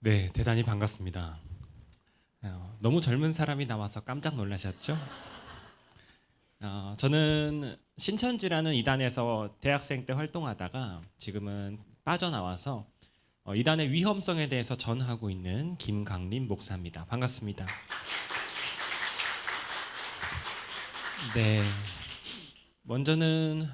네, 대단히 반갑습니다. 너무 젊은 사람이 나와서 깜짝 놀라셨죠? 저는 신천지라는 이단에서 대학생 때 활동하다가 지금은 빠져나와서 이단의 위험성에 대해서 전하고 있는 김강림 목사입니다. 반갑습니다. 네, 먼저는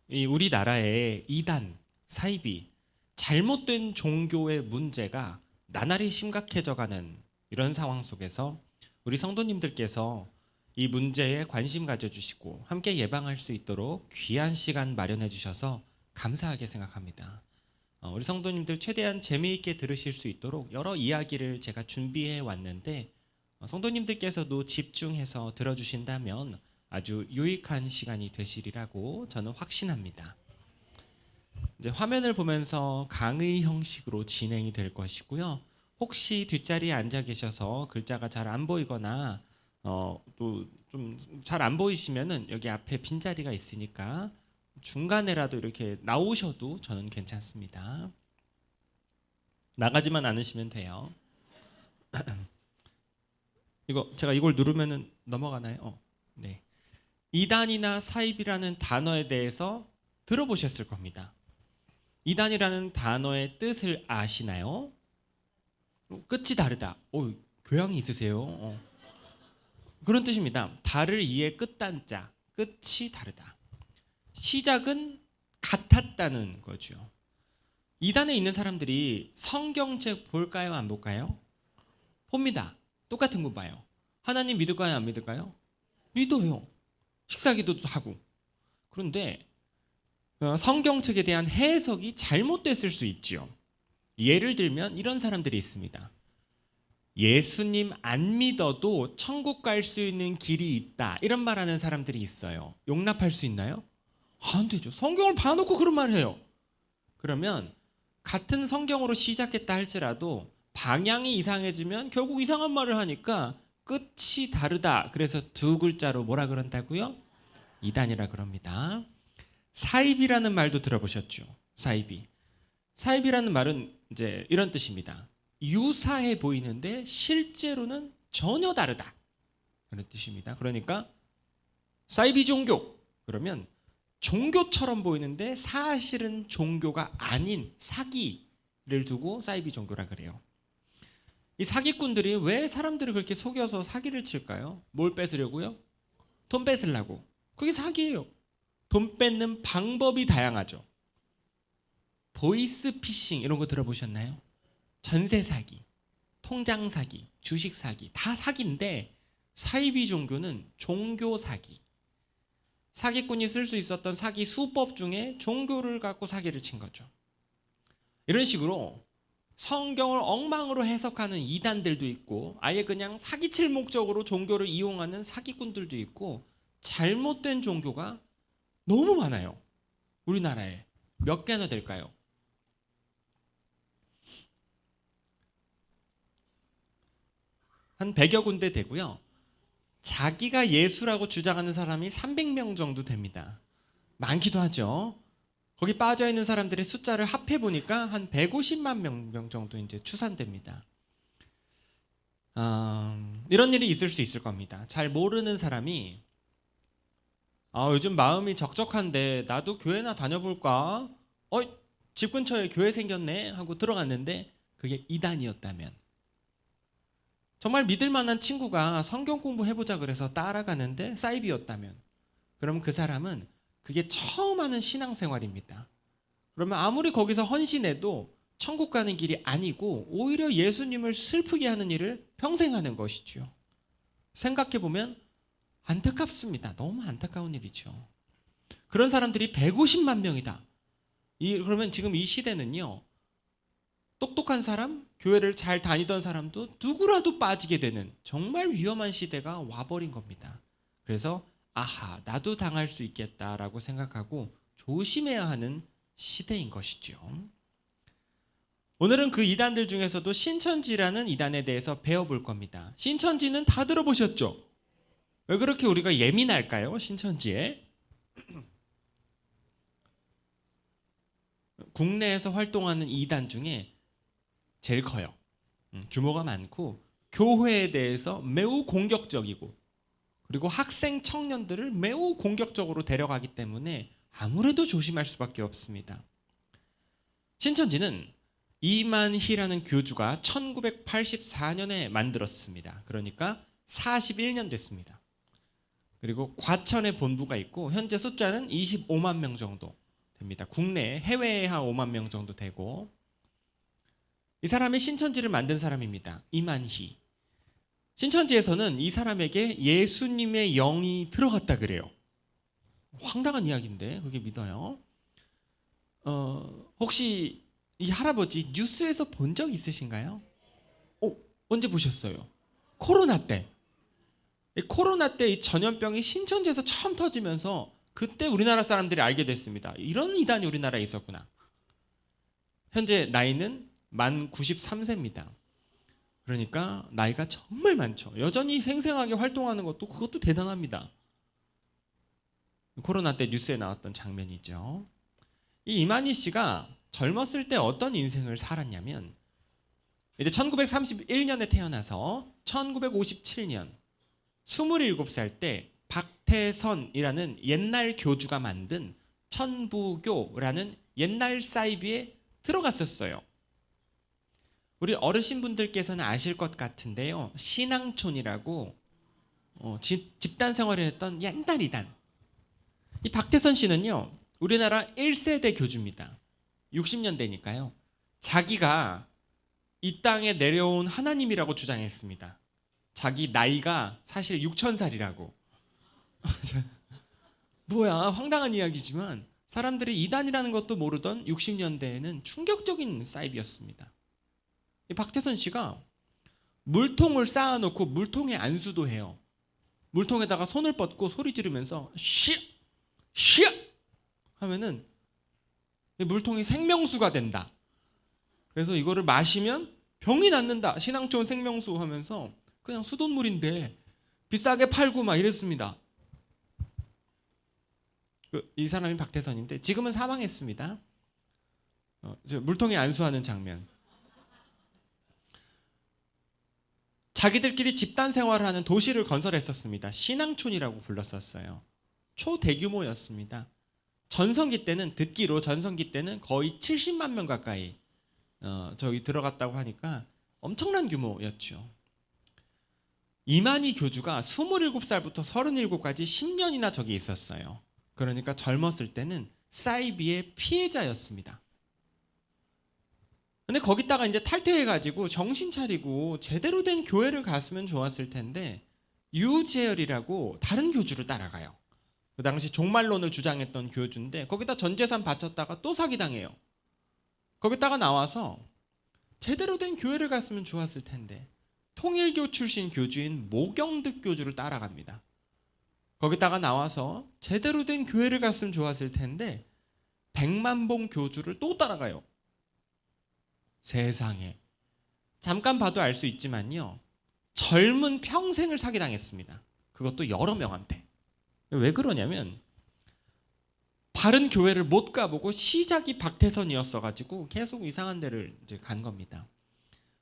이 우리나라의 이단, 사이비, 잘못된 종교의 문제가 나날이 심각해져가는 이런 상황 속에서 우리 성도님들께서 이 문제에 관심 가져주시고 함께 예방할 수 있도록 귀한 시간 마련해 주셔서 감사하게 생각합니다. 우리 성도님들 최대한 재미있게 들으실 수 있도록 여러 이야기를 제가 준비해 왔는데 성도님들께서도 집중해서 들어주신다면 아주 유익한 시간이 되시리라고 저는 확신합니다. 이제 화면을 보면서 강의 형식으로 진행이 될 것이고요. 혹시 뒷자리에 앉아 계셔서 글자가 잘 안 보이거나 또 좀 잘 안 보이시면은 여기 앞에 빈자리가 있으니까 중간에라도 이렇게 나오셔도 저는 괜찮습니다. 나가지만 않으시면 돼요. 제가 이걸 누르면은 넘어가나요? 네. 이단이나 사입이라는 단어에 대해서 들어보셨을 겁니다. 이단이라는 단어의 뜻을 아시나요? 끝이 다르다. 교양이 있으세요. 그런 뜻입니다. 달을 이에 끝단자, 끝이 다르다. 시작은 같았다는 거죠. 이단에 있는 사람들이 성경책 볼까요, 안 볼까요? 봅니다. 똑같은 거 봐요. 하나님 믿을까요, 안 믿을까요? 믿어요. 식사기도도 하고. 그런데 성경책에 대한 해석이 잘못됐을 수 있죠. 예를 들면 이런 사람들이 있습니다. 예수님 안 믿어도 천국 갈 수 있는 길이 있다. 이런 말하는 사람들이 있어요. 용납할 수 있나요? 안 되죠. 성경을 봐놓고 그런 말을 해요. 그러면 같은 성경으로 시작했다 할지라도 방향이 이상해지면 결국 이상한 말을 하니까 끝이 다르다. 그래서 두 글자로 뭐라 그런다고요? 이단이라 그럽니다. 사입이라는 말도 들어보셨죠? 사입이. 사입이라는 말은 이제 이런 뜻입니다. 유사해 보이는데 실제로는 전혀 다르다. 그런 뜻입니다. 그러니까 사이비 종교 그러면 종교처럼 보이는데 사실은 종교가 아닌 사기를 두고 사이비 종교라 그래요. 이 사기꾼들이 왜 사람들을 그렇게 속여서 사기를 칠까요? 뭘 뺏으려고요? 돈 뺏으려고. 그게 사기예요. 돈 뺏는 방법이 다양하죠. 보이스 피싱 이런 거 들어보셨나요? 전세 사기, 통장 사기, 주식 사기 다 사기인데 사이비 종교는 종교 사기. 사기꾼이 쓸 수 있었던 사기 수법 중에 종교를 갖고 사기를 친 거죠. 이런 식으로 성경을 엉망으로 해석하는 이단들도 있고 아예 그냥 사기칠 목적으로 종교를 이용하는 사기꾼들도 있고 잘못된 종교가 너무 많아요. 우리나라에 몇 개나 될까요? 한 100여 군데 되고요. 자기가 예수라고 주장하는 사람이 300명 정도 됩니다. 많기도 하죠. 거기 빠져 있는 사람들의 숫자를 합해 보니까 한 150만 명 정도 이제 추산됩니다. 이런 일이 있을 수 있을 겁니다. 잘 모르는 사람이 요즘 마음이 적적한데 나도 교회나 다녀볼까? 집 근처에 교회 생겼네 하고 들어갔는데 그게 이단이었다면 정말 믿을 만한 친구가 성경 공부해보자 그래서 따라가는데 사이비였다면 그럼 그 사람은 그게 처음 하는 신앙생활입니다. 그러면 아무리 거기서 헌신해도 천국 가는 길이 아니고 오히려 예수님을 슬프게 하는 일을 평생 하는 것이죠. 생각해보면 안타깝습니다. 너무 안타까운 일이죠. 그런 사람들이 150만 명이다. 그러면 지금 이 시대는요. 똑똑한 사람, 교회를 잘 다니던 사람도 누구라도 빠지게 되는 정말 위험한 시대가 와버린 겁니다. 그래서 나도 당할 수 있겠다라고 생각하고 조심해야 하는 시대인 것이죠. 오늘은 그 이단들 중에서도 신천지라는 이단에 대해서 배워볼 겁니다. 신천지는 다 들어보셨죠? 왜 그렇게 우리가 예민할까요? 신천지에. 국내에서 활동하는 이단 중에 제일 커요. 규모가 많고 교회에 대해서 매우 공격적이고 그리고 학생 청년들을 매우 공격적으로 데려가기 때문에 아무래도 조심할 수밖에 없습니다. 신천지는 이만희라는 교주가 1984년에 만들었습니다. 그러니까 41년 됐습니다. 그리고 과천에 본부가 있고 현재 숫자는 25만 명 정도 됩니다. 국내, 해외에 한 5만 명 정도 되고 이 사람이 신천지를 만든 사람입니다. 이만희. 신천지에서는 이 사람에게 예수님의 영이 들어갔다 그래요. 황당한 이야기인데 그게 믿어요? 혹시 이 할아버지 뉴스에서 본 적 있으신가요? 언제 보셨어요? 코로나 때. 코로나 때 이 전염병이 신천지에서 처음 터지면서 그때 우리나라 사람들이 알게 됐습니다. 이런 이단이 우리나라에 있었구나. 현재 나이는 만 93세입니다. 그러니까 나이가 정말 많죠. 여전히 생생하게 활동하는 그것도 대단합니다. 코로나 때 뉴스에 나왔던 장면이죠. 이 이만희 씨가 젊었을 때 어떤 인생을 살았냐면 이제 1931년에 태어나서 1957년 27살 때 박태선이라는 옛날 교주가 만든 천부교라는 옛날 사이비에 들어갔었어요. 우리 어르신분들께서는 아실 것 같은데요. 신앙촌이라고 집단 생활을 했던 옛날 이단. 이 박태선 씨는요. 우리나라 1세대 교주입니다. 60년대니까요. 자기가 이 땅에 내려온 하나님이라고 주장했습니다. 자기 나이가 사실 6,000살이라고. 뭐야 황당한 이야기지만 사람들이 이단이라는 것도 모르던 60년대에는 충격적인 사이비였습니다. 이 박태선 씨가 물통을 쌓아놓고 물통에 안수도 해요. 물통에다가 손을 뻗고 소리 지르면서 쉬 하면은 물통이 생명수가 된다. 그래서 이거를 마시면 병이 낫는다. 신앙촌 생명수 하면서 그냥 수돗물인데 비싸게 팔고 막 이랬습니다. 이 사람이 박태선인데 지금은 사망했습니다. 물통에 안수하는 장면. 자기들끼리 집단 생활을 하는 도시를 건설했었습니다. 신앙촌이라고 불렀었어요. 초대규모였습니다. 전성기 때는 듣기로 전성기 때는 거의 70만 명 가까이 저기 들어갔다고 하니까 엄청난 규모였죠. 이만희 교주가 27살부터 37까지 10년이나 저기 있었어요. 그러니까 젊었을 때는 사이비의 피해자였습니다. 근데 거기다가 이제 탈퇴해가지고 정신 차리고 제대로 된 교회를 갔으면 좋았을 텐데 유재열이라고 다른 교주를 따라가요. 그 당시 종말론을 주장했던 교주인데 거기다 전 재산 바쳤다가 또 사기당해요. 거기다가 나와서 제대로 된 교회를 갔으면 좋았을 텐데 통일교 출신 교주인 모경득 교주를 따라갑니다. 거기다가 나와서 제대로 된 교회를 갔으면 좋았을 텐데 백만봉 교주를 또 따라가요. 세상에. 잠깐 봐도 알 수 있지만요. 젊은 평생을 사기당했습니다. 그것도 여러 명한테. 왜 그러냐면 바른 교회를 못 가보고 시작이 박태선이었어가지고 계속 이상한 데를 이제 간 겁니다.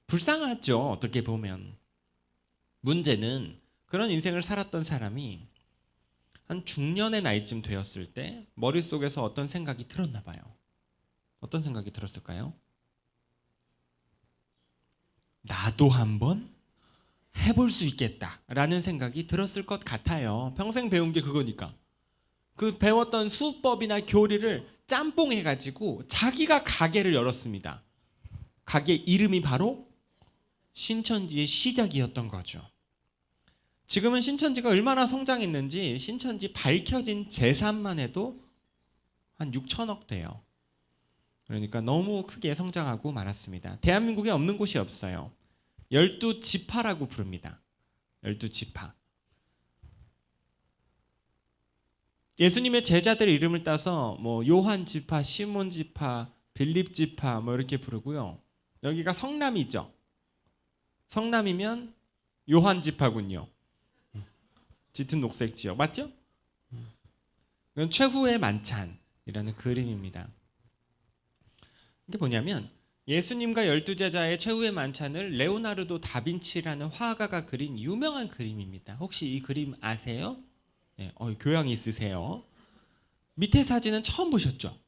불쌍하죠. 어떻게 보면. 문제는 그런 인생을 살았던 사람이 한 중년의 나이쯤 되었을 때 머릿속에서 어떤 생각이 들었나 봐요. 어떤 생각이 들었을까요? 나도 한번 해볼 수 있겠다라는 생각이 들었을 것 같아요. 평생 배운 게 그거니까. 그 배웠던 수법이나 교리를 짬뽕해가지고 자기가 가게를 열었습니다. 가게 이름이 바로 신천지의 시작이었던 거죠. 지금은 신천지가 얼마나 성장했는지 신천지 밝혀진 재산만 해도 한 6천억 돼요. 그러니까 너무 크게 성장하고 말았습니다. 대한민국에 없는 곳이 없어요. 12지파라고 부릅니다. 12지파. 예수님의 제자들 이름을 따서 뭐 요한 지파, 시몬 지파, 빌립 지파 뭐 이렇게 부르고요. 여기가 성남이죠. 성남이면 요한 지파군요. 짙은 녹색 지역 맞죠? 이건 최후의 만찬이라는 그림입니다. 이게 뭐냐면 예수님과 12제자의 최후의 만찬을 레오나르도 다빈치라는 화가가 그린 유명한 그림입니다. 혹시 이 그림 아세요? 네, 교양이 있으세요. 밑에 사진은 처음 보셨죠?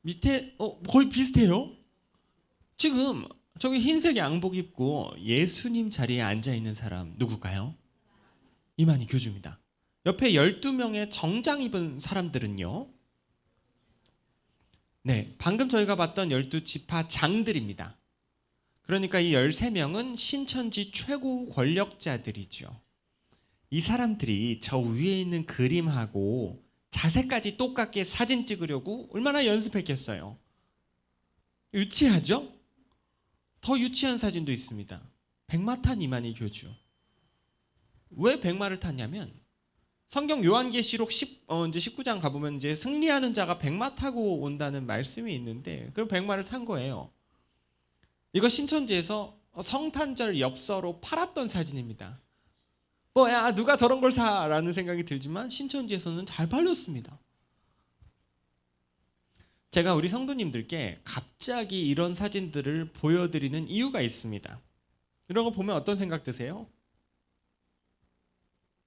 밑에 거의 비슷해요. 지금 저기 흰색 양복 입고 예수님 자리에 앉아 있는 사람 누굴까요? 이만희 교주입니다. 옆에 12명의 정장 입은 사람들은요. 네, 방금 저희가 봤던 12지파 장들입니다. 그러니까 이 13명은 신천지 최고 권력자들이죠. 이 사람들이 저 위에 있는 그림하고 자세까지 똑같게 사진 찍으려고 얼마나 연습했겠어요. 유치하죠? 더 유치한 사진도 있습니다. 백마 탄 이만희 교주. 왜 백마를 탔냐면 성경 요한계시록 이제 19장 가보면 이제 승리하는 자가 백마 타고 온다는 말씀이 있는데 그럼 백마를 탄 거예요. 이거 신천지에서 성탄절 엽서로 팔았던 사진입니다. 뭐야 누가 저런 걸 사라는 생각이 들지만 신천지에서는 잘 팔렸습니다. 제가 우리 성도님들께 갑자기 이런 사진들을 보여드리는 이유가 있습니다. 이런 거 보면 어떤 생각 드세요?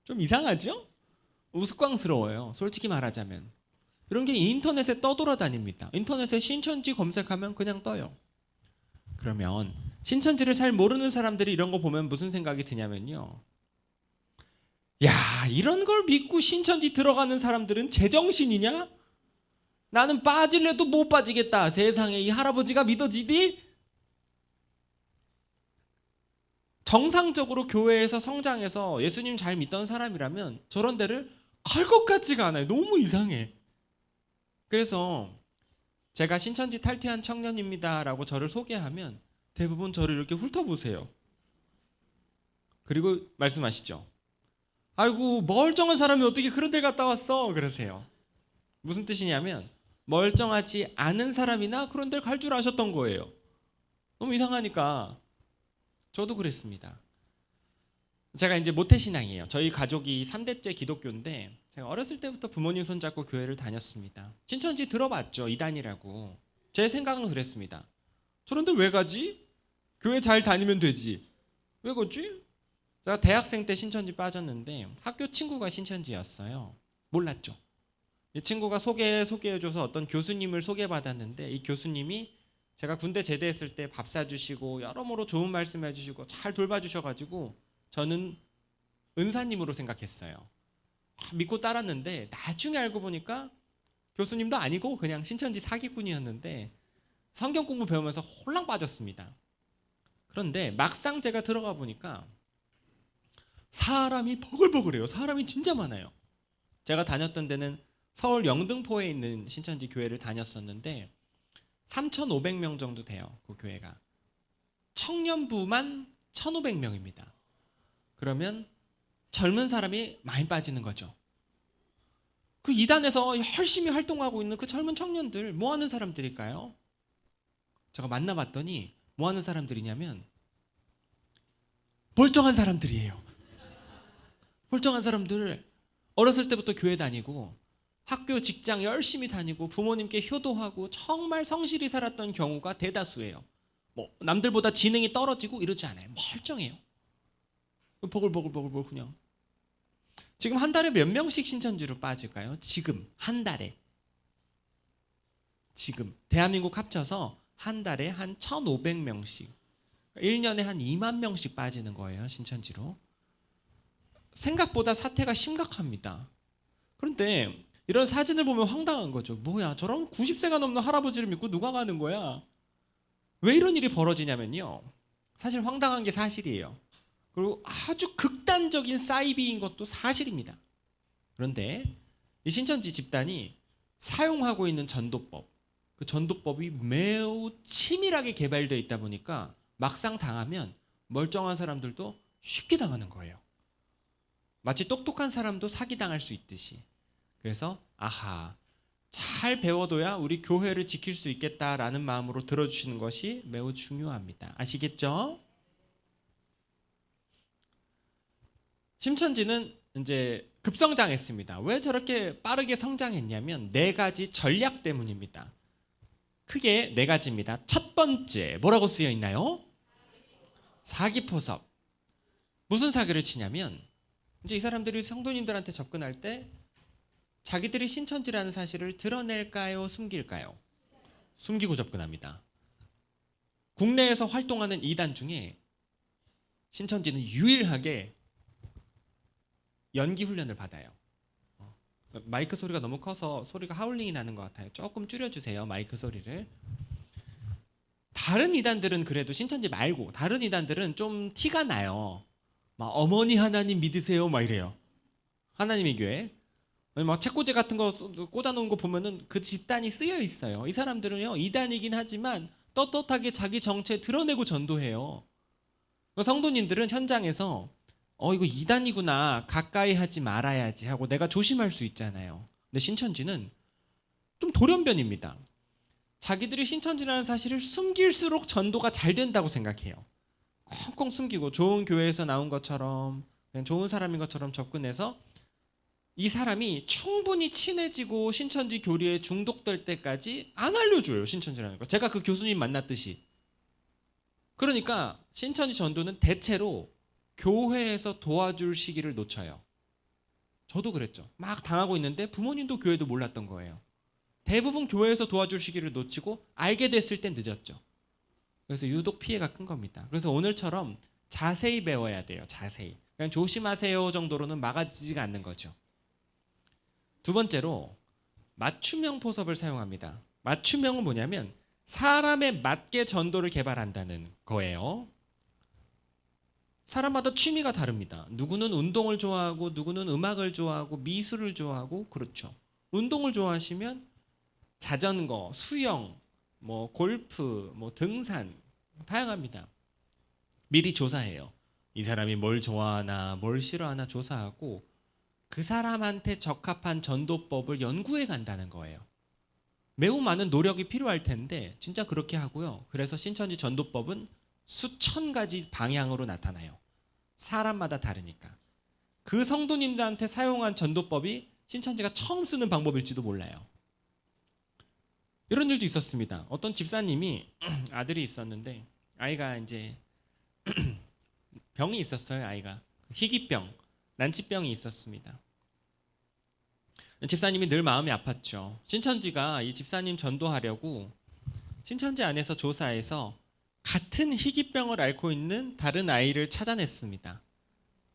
좀 이상하죠? 우스꽝스러워요. 솔직히 말하자면. 이런 게 인터넷에 떠돌아다닙니다. 인터넷에 신천지 검색하면 그냥 떠요. 그러면 신천지를 잘 모르는 사람들이 이런 거 보면 무슨 생각이 드냐면요. 야, 이런 걸 믿고 신천지 들어가는 사람들은 제정신이냐? 나는 빠질래도 못 빠지겠다. 세상에 이 할아버지가 믿어지디? 정상적으로 교회에서 성장해서 예수님 잘 믿던 사람이라면 저런 데를 갈 것 같지가 않아요. 너무 이상해. 그래서 제가 신천지 탈퇴한 청년입니다라고 저를 소개하면 대부분 저를 이렇게 훑어보세요. 그리고 말씀하시죠. 아이고 멀쩡한 사람이 어떻게 그런 데 갔다 왔어? 그러세요. 무슨 뜻이냐면 멀쩡하지 않은 사람이나 그런 데를 갈 줄 아셨던 거예요. 너무 이상하니까 저도 그랬습니다. 제가 이제 모태신앙이에요. 저희 가족이 3대째 기독교인데 제가 어렸을 때부터 부모님 손잡고 교회를 다녔습니다. 신천지 들어봤죠. 이단이라고. 제 생각은 그랬습니다. 저런 데 왜 가지? 교회 잘 다니면 되지. 왜 가지? 제가 대학생 때 신천지 빠졌는데 학교 친구가 신천지였어요. 몰랐죠. 이 친구가 소개해줘서 어떤 교수님을 소개받았는데 이 교수님이 제가 군대 제대했을 때 밥 사주시고 여러모로 좋은 말씀 해주시고 잘 돌봐주셔가지고 저는 은사님으로 생각했어요. 믿고 따랐는데 나중에 알고 보니까 교수님도 아니고 그냥 신천지 사기꾼이었는데 성경 공부 배우면서 홀랑 빠졌습니다. 그런데 막상 제가 들어가 보니까 사람이 버글버글해요. 사람이 진짜 많아요. 제가 다녔던 데는 서울 영등포에 있는 신천지 교회를 다녔었는데 3,500명 정도 돼요. 그 교회가. 청년부만 1,500명입니다. 그러면 젊은 사람이 많이 빠지는 거죠. 그 이단에서 열심히 활동하고 있는 그 젊은 청년들 뭐 하는 사람들일까요? 제가 만나봤더니 뭐 하는 사람들이냐면 멀쩡한 사람들이에요. 멀쩡한 사람들 어렸을 때부터 교회 다니고 학교 직장 열심히 다니고 부모님께 효도하고 정말 성실히 살았던 경우가 대다수예요. 뭐 남들보다 지능이 떨어지고 이러지 않아요. 멀쩡해요. 보글보글 그냥. 지금 한 달에 몇 명씩 신천지로 빠질까요? 지금 한 달에. 지금 대한민국 합쳐서 한 달에 한 1,500명씩. 1년에 한 2만 명씩 빠지는 거예요. 신천지로. 생각보다 사태가 심각합니다. 그런데 이런 사진을 보면 황당한 거죠. 뭐야 저런 90세가 넘는 할아버지를 믿고 누가 가는 거야? 왜 이런 일이 벌어지냐면요. 사실 황당한 게 사실이에요. 그리고 아주 극단적인 사이비인 것도 사실입니다. 그런데 이 신천지 집단이 사용하고 있는 전도법, 그 전도법이 매우 치밀하게 개발되어 있다 보니까 막상 당하면 멀쩡한 사람들도 쉽게 당하는 거예요. 마치 똑똑한 사람도 사기당할 수 있듯이. 그래서 아하, 잘 배워둬야 우리 교회를 지킬 수 있겠다라는 마음으로 들어주시는 것이 매우 중요합니다. 아시겠죠? 신천지는 이제 급성장했습니다. 왜 저렇게 빠르게 성장했냐면 4가지 전략 때문입니다. 크게 네 가지입니다. 첫 번째, 뭐라고 쓰여 있나요? 사기포섭. 무슨 사기를 치냐면 이제 이 사람들이 성도님들한테 접근할 때 자기들이 신천지라는 사실을 드러낼까요? 숨길까요? 숨기고 접근합니다. 국내에서 활동하는 이단 중에 신천지는 유일하게 연기 훈련을 받아요. 마이크 소리가 너무 커서 소리가 하울링이 나는 것 같아요. 조금 줄여주세요. 마이크 소리를. 다른 이단들은 그래도 신천지 말고 다른 이단들은 좀 티가 나요. 막 어머니 하나님 믿으세요 막 이래요. 하나님의 교회. 막 책꽂이 같은 거 꽂아놓은 거 보면은 그 집단이 쓰여 있어요. 이 사람들은요 이단이긴 하지만 떳떳하게 자기 정체 드러내고 전도해요. 성도님들은 현장에서 이거 이단이구나 가까이 하지 말아야지 하고 내가 조심할 수 있잖아요. 근데 신천지는 좀 돌연변입니다. 자기들이 신천지라는 사실을 숨길수록 전도가 잘 된다고 생각해요. 꽁꽁 숨기고 좋은 교회에서 나온 것처럼 그냥 좋은 사람인 것처럼 접근해서 이 사람이 충분히 친해지고 신천지 교리에 중독될 때까지 안 알려줘요. 신천지라는 거. 제가 그 교수님 만났듯이. 그러니까 신천지 전도는 대체로 교회에서 도와줄 시기를 놓쳐요. 저도 그랬죠. 막 당하고 있는데 부모님도 교회도 몰랐던 거예요. 대부분 교회에서 도와줄 시기를 놓치고 알게 됐을 땐 늦었죠. 그래서 유독 피해가 큰 겁니다. 그래서 오늘처럼 자세히 배워야 돼요. 자세히. 그냥 조심하세요 정도로는 막아지지가 않는 거죠. 두 번째로 맞춤형 포섭을 사용합니다. 맞춤형은 뭐냐면 사람에 맞게 전도를 개발한다는 거예요. 사람마다 취미가 다릅니다. 누구는 운동을 좋아하고 누구는 음악을 좋아하고 미술을 좋아하고 그렇죠. 운동을 좋아하시면 자전거, 수영, 골프, 등산 다양합니다. 미리 조사해요. 이 사람이 뭘 좋아하나 뭘 싫어하나 조사하고 그 사람한테 적합한 전도법을 연구해 간다는 거예요. 매우 많은 노력이 필요할 텐데 진짜 그렇게 하고요. 그래서 신천지 전도법은 수천 가지 방향으로 나타나요. 사람마다 다르니까. 그 성도님들한테 사용한 전도법이 신천지가 처음 쓰는 방법일지도 몰라요. 이런 일도 있었습니다. 어떤 집사님이 아들이 있었는데 아이가 이제 병이 있었어요. 아이가 희귀병, 난치병이 있었습니다. 집사님이 늘 마음이 아팠죠. 신천지가 이 집사님 전도하려고 신천지 안에서 조사해서 같은 희귀병을 앓고 있는 다른 아이를 찾아냈습니다.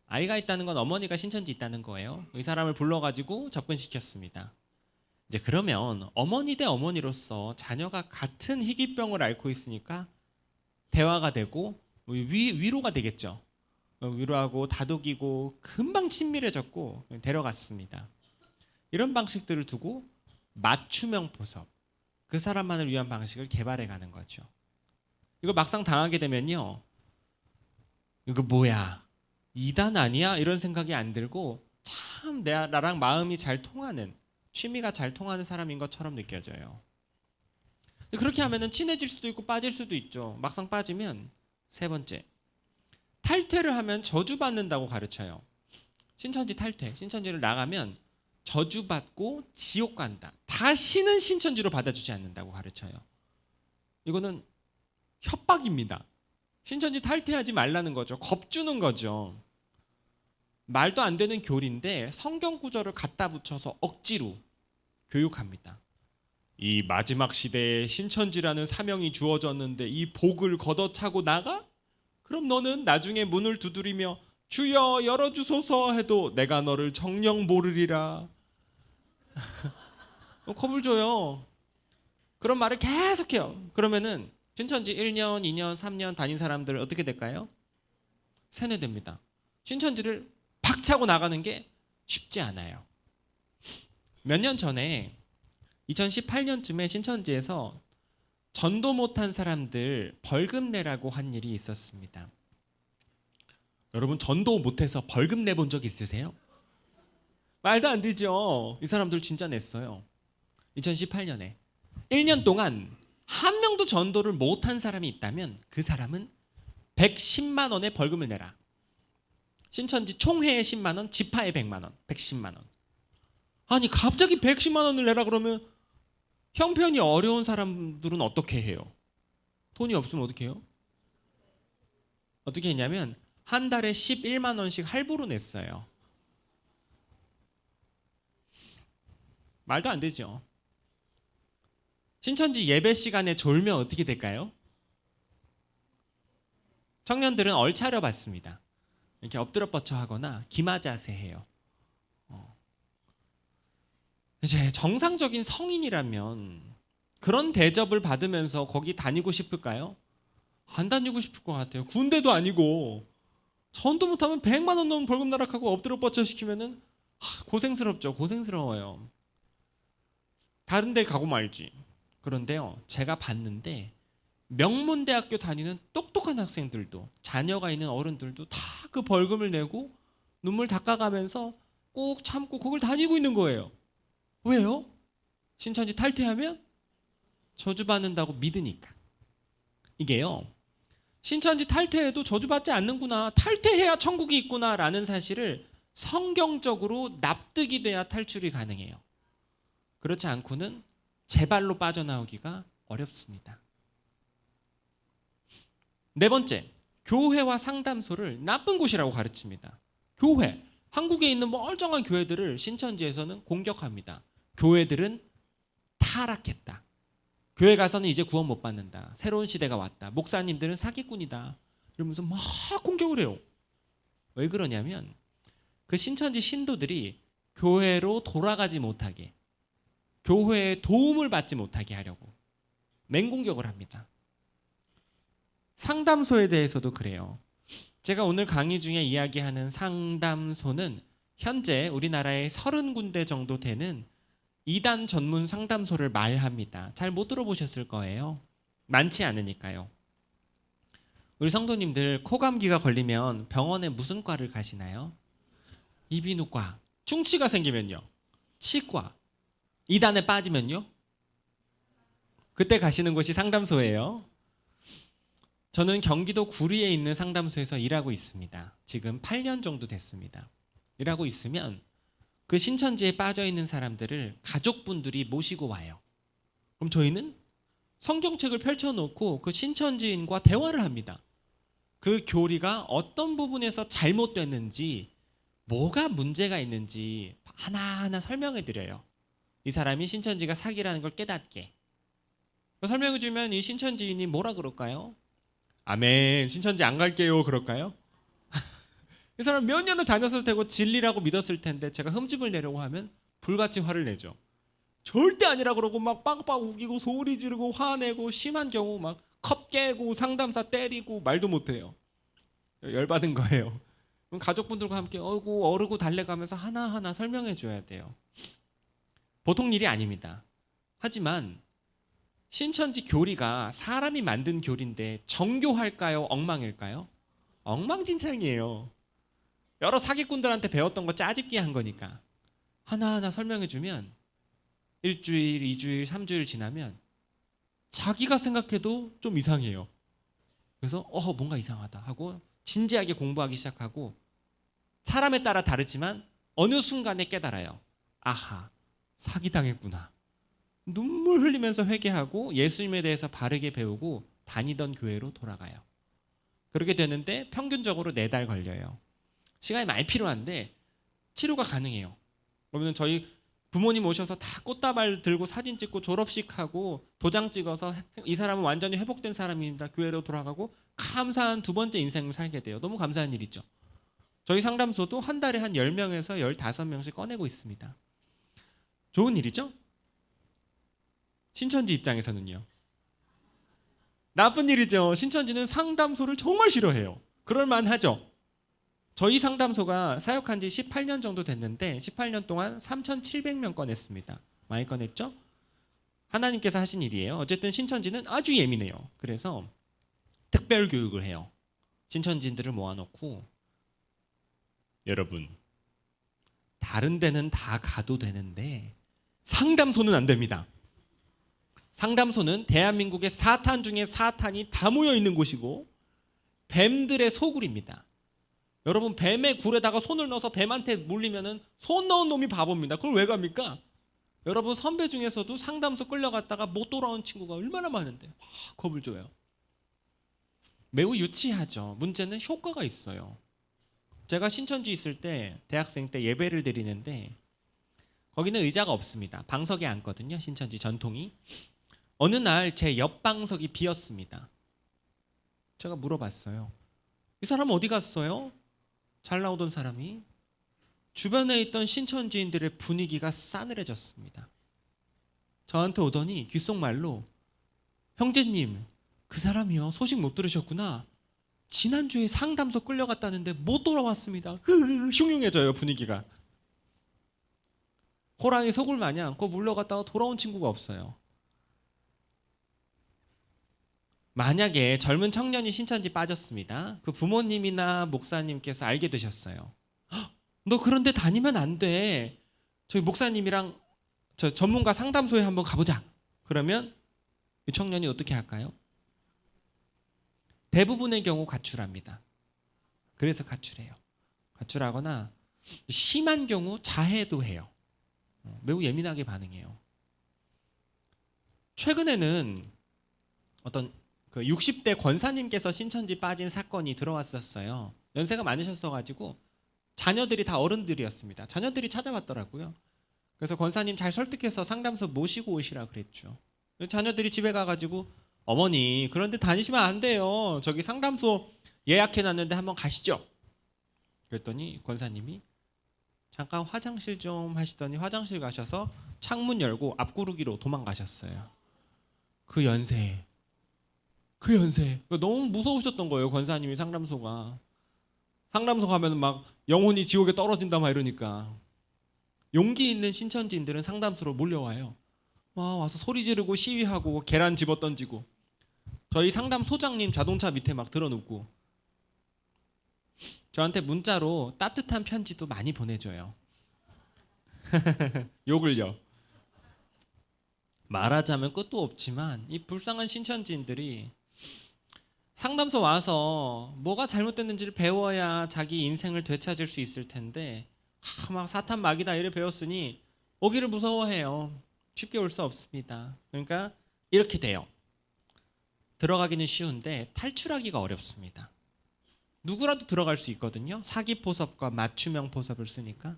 아이가 있다는 건 어머니가 신천지 있다는 거예요. 이 사람을 불러가지고 접근시켰습니다. 이제 그러면 어머니 대 어머니로서 자녀가 같은 희귀병을 앓고 있으니까 대화가 되고 위로가 되겠죠. 위로하고 다독이고 금방 친밀해졌고 데려갔습니다. 이런 방식들을 두고 맞춤형 포섭, 그 사람만을 위한 방식을 개발해가는 거죠. 이거 막상 당하게 되면요, 이거 뭐야, 이단 아니야? 이런 생각이 안 들고 참 나랑 마음이 잘 통하는, 취미가 잘 통하는 사람인 것처럼 느껴져요. 그렇게 하면은 친해질 수도 있고 빠질 수도 있죠. 막상 빠지면 세 번째, 탈퇴를 하면 저주받는다고 가르쳐요. 신천지 탈퇴, 신천지를 나가면 저주받고 지옥 간다. 다시는 신천지로 받아주지 않는다고 가르쳐요. 이거는 협박입니다. 신천지 탈퇴하지 말라는 거죠. 겁주는 거죠. 말도 안 되는 교리인데 성경 구절을 갖다 붙여서 억지로 교육합니다. 이 마지막 시대에 신천지라는 사명이 주어졌는데 이 복을 걷어차고 나가? 그럼 너는 나중에 문을 두드리며 주여 열어주소서 해도 내가 너를 정녕 모르리라. 겁을 줘요. 그런 말을 계속해요. 그러면은 신천지 1년, 2년, 3년 다닌 사람들 어떻게 될까요? 세뇌됩니다. 신천지를 박차고 나가는 게 쉽지 않아요. 몇 년 전에 2018년쯤에 신천지에서 전도 못한 사람들 벌금 내라고 한 일이 있었습니다. 여러분 전도 못해서 벌금 내본 적 있으세요? 말도 안 되죠. 이 사람들 진짜 냈어요. 2018년에 1년 동안 한 명도 전도를 못한 사람이 있다면 그 사람은 110만 원의 벌금을 내라. 신천지 총회에 10만 원, 지파에 100만 원, 110만 원. 아니 갑자기 110만 원을 내라 그러면 형편이 어려운 사람들은 어떻게 해요? 돈이 없으면 어떻게 해요? 어떻게 했냐면 한 달에 11만 원씩 할부로 냈어요. 말도 안 되죠. 신천지 예배 시간에 졸면 어떻게 될까요? 청년들은 얼차려 받습니다. 이렇게 엎드려 뻗쳐 하거나 기마자세 해요. 이제 정상적인 성인이라면 그런 대접을 받으면서 거기 다니고 싶을까요? 안 다니고 싶을 것 같아요. 군대도 아니고 전도 못하면 100만 원 넘는 벌금 나락하고 엎드려 뻗쳐 시키면은 고생스럽죠. 고생스러워요. 다른 데 가고 말지. 그런데요, 제가 봤는데 명문대학교 다니는 똑똑한 학생들도, 자녀가 있는 어른들도 다 그 벌금을 내고 눈물 닦아가면서 꾹 참고 그걸 다니고 있는 거예요. 왜요? 신천지 탈퇴하면 저주받는다고 믿으니까. 이게요, 신천지 탈퇴해도 저주받지 않는구나, 탈퇴해야 천국이 있구나라는 사실을 성경적으로 납득이 돼야 탈출이 가능해요. 그렇지 않고는 제 발로 빠져나오기가 어렵습니다. 네 번째, 교회와 상담소를 나쁜 곳이라고 가르칩니다. 교회, 한국에 있는 멀쩡한 교회들을 신천지에서는 공격합니다. 교회들은 타락했다. 교회 가서는 이제 구원 못 받는다. 새로운 시대가 왔다. 목사님들은 사기꾼이다. 이러면서 막 공격을 해요. 왜 그러냐면 그 신천지 신도들이 교회로 돌아가지 못하게, 교회의 도움을 받지 못하게 하려고 맹공격을 합니다. 상담소에 대해서도 그래요. 제가 오늘 강의 중에 이야기하는 상담소는 현재 우리나라에 30군데 정도 되는 이단 전문 상담소를 말합니다. 잘 못 들어보셨을 거예요. 많지 않으니까요. 우리 성도님들 코감기가 걸리면 병원에 무슨 과를 가시나요? 이비인후과. 충치가 생기면요? 치과. 이단에 빠지면요? 그때 가시는 곳이 상담소예요. 저는 경기도 구리에 있는 상담소에서 일하고 있습니다. 지금 8년 정도 됐습니다. 일하고 있으면 그 신천지에 빠져 있는 사람들을 가족분들이 모시고 와요. 그럼 저희는 성경책을 펼쳐놓고 그 신천지인과 대화를 합니다. 그 교리가 어떤 부분에서 잘못됐는지, 뭐가 문제가 있는지 하나하나 설명해 드려요. 이 사람이 신천지가 사기라는 걸 깨닫게. 설명해 주면 이 신천지인이 뭐라 그럴까요? 아멘, 신천지 안 갈게요 그럴까요? 이 사람 몇 년을 다녔을 테고 진리라고 믿었을 텐데 제가 흠집을 내려고 하면 불같이 화를 내죠. 절대 아니라 그러고 막 빵빵 우기고 소리 지르고 화내고, 심한 경우 막 컵 깨고 상담사 때리고 말도 못해요. 열받은 거예요. 그럼 가족분들과 함께 어르고 달래가면서 하나하나 설명해 줘야 돼요. 보통 일이 아닙니다. 하지만 신천지 교리가 사람이 만든 교리인데 정교할까요? 엉망일까요? 엉망진창이에요. 여러 사기꾼들한테 배웠던 거 짜집기 한 거니까 하나하나 설명해주면 1주일, 2주일, 3주일 지나면 자기가 생각해도 좀 이상해요. 그래서 뭔가 이상하다 하고 진지하게 공부하기 시작하고, 사람에 따라 다르지만 어느 순간에 깨달아요. 아하, 사기당했구나. 눈물 흘리면서 회개하고 예수님에 대해서 바르게 배우고 다니던 교회로 돌아가요. 그렇게 되는데 평균적으로 4달 걸려요. 시간이 많이 필요한데 치료가 가능해요. 그러면 저희 부모님 오셔서 다 꽃다발 들고 사진 찍고 졸업식하고 도장 찍어서 이 사람은 완전히 회복된 사람입니다. 교회로 돌아가고 감사한 2번째 인생을 살게 돼요. 너무 감사한 일이죠. 저희 상담소도 한 달에 한 10명에서 15명씩 꺼내고 있습니다. 좋은 일이죠? 신천지 입장에서는요. 나쁜 일이죠. 신천지는 상담소를 정말 싫어해요. 그럴만하죠. 저희 상담소가 사역한 지 18년 정도 됐는데 18년 동안 3,700명 꺼냈습니다. 많이 꺼냈죠? 하나님께서 하신 일이에요. 어쨌든 신천지는 아주 예민해요. 그래서 특별 교육을 해요. 신천지인들을 모아놓고, 여러분, 다른 데는 다 가도 되는데 상담소는 안 됩니다. 상담소는 대한민국의 사탄 중에 사탄이 다 모여 있는 곳이고 뱀들의 소굴입니다. 여러분, 뱀의 굴에다가 손을 넣어서 뱀한테 물리면은 손 넣은 놈이 바보입니다. 그걸 왜 갑니까? 여러분 선배 중에서도 상담소 끌려갔다가 못 돌아온 친구가 얼마나 많은데 겁을 줘요. 매우 유치하죠. 문제는 효과가 있어요. 제가 신천지 있을 때 대학생 때 예배를 드리는데 거기는 의자가 없습니다. 방석에 앉거든요. 신천지 전통이. 어느 날 제 옆 방석이 비었습니다. 제가 물어봤어요. 이 사람 어디 갔어요? 잘 나오던 사람이. 주변에 있던 신천지인들의 분위기가 싸늘해졌습니다. 저한테 오더니 귓속말로 형제님 그 사람이요 소식 못 들으셨구나. 지난주에 상담소 끌려갔다는데 못 돌아왔습니다. 흉흉해져요 분위기가. 호랑이 속을 마냥 그 물러갔다가 돌아온 친구가 없어요. 만약에 젊은 청년이 신천지 빠졌습니다. 그 부모님이나 목사님께서 알게 되셨어요. 너 그런데 다니면 안 돼. 저희 목사님이랑 저 전문가 상담소에 한번 가보자. 그러면 이 청년이 어떻게 할까요? 대부분의 경우 가출합니다. 그래서 가출해요. 가출하거나 심한 경우 자해도 해요. 매우 예민하게 반응해요. 최근에는 어떤 그 60대 권사님께서 신천지 빠진 사건이 들어왔었어요. 연세가 많으셨어가지고 자녀들이 다 어른들이었습니다. 자녀들이 찾아왔더라고요. 그래서 권사님 잘 설득해서 상담소 모시고 오시라 그랬죠. 자녀들이 집에 가가지고 어머니 그런데 다니시면 안 돼요. 저기 상담소 예약해놨는데 한번 가시죠. 그랬더니 권사님이 잠깐 화장실 좀 하시더니 화장실 가셔서 창문 열고 앞구르기로 도망가셨어요. 그 연세에. 너무 무서우셨던 거예요. 권사님이 상담소가. 상담소 가면 막 영혼이 지옥에 떨어진다 막 이러니까. 용기 있는 신천지인들은 상담소로 몰려와요. 와서 소리 지르고 시위하고 계란 집어 던지고 저희 상담소장님 자동차 밑에 막 들어눕고 저한테 문자로 따뜻한 편지도 많이 보내줘요. 욕을요. 말하자면 끝도 없지만 이 불쌍한 신천지인들이 상담소 와서 뭐가 잘못됐는지를 배워야 자기 인생을 되찾을 수 있을 텐데 막 사탄 마귀다 이래 배웠으니 오기를 무서워해요. 쉽게 올 수 없습니다. 그러니까 이렇게 돼요. 들어가기는 쉬운데 탈출하기가 어렵습니다. 누구라도 들어갈 수 있거든요. 사기 포섭과 맞춤형 포섭을 쓰니까.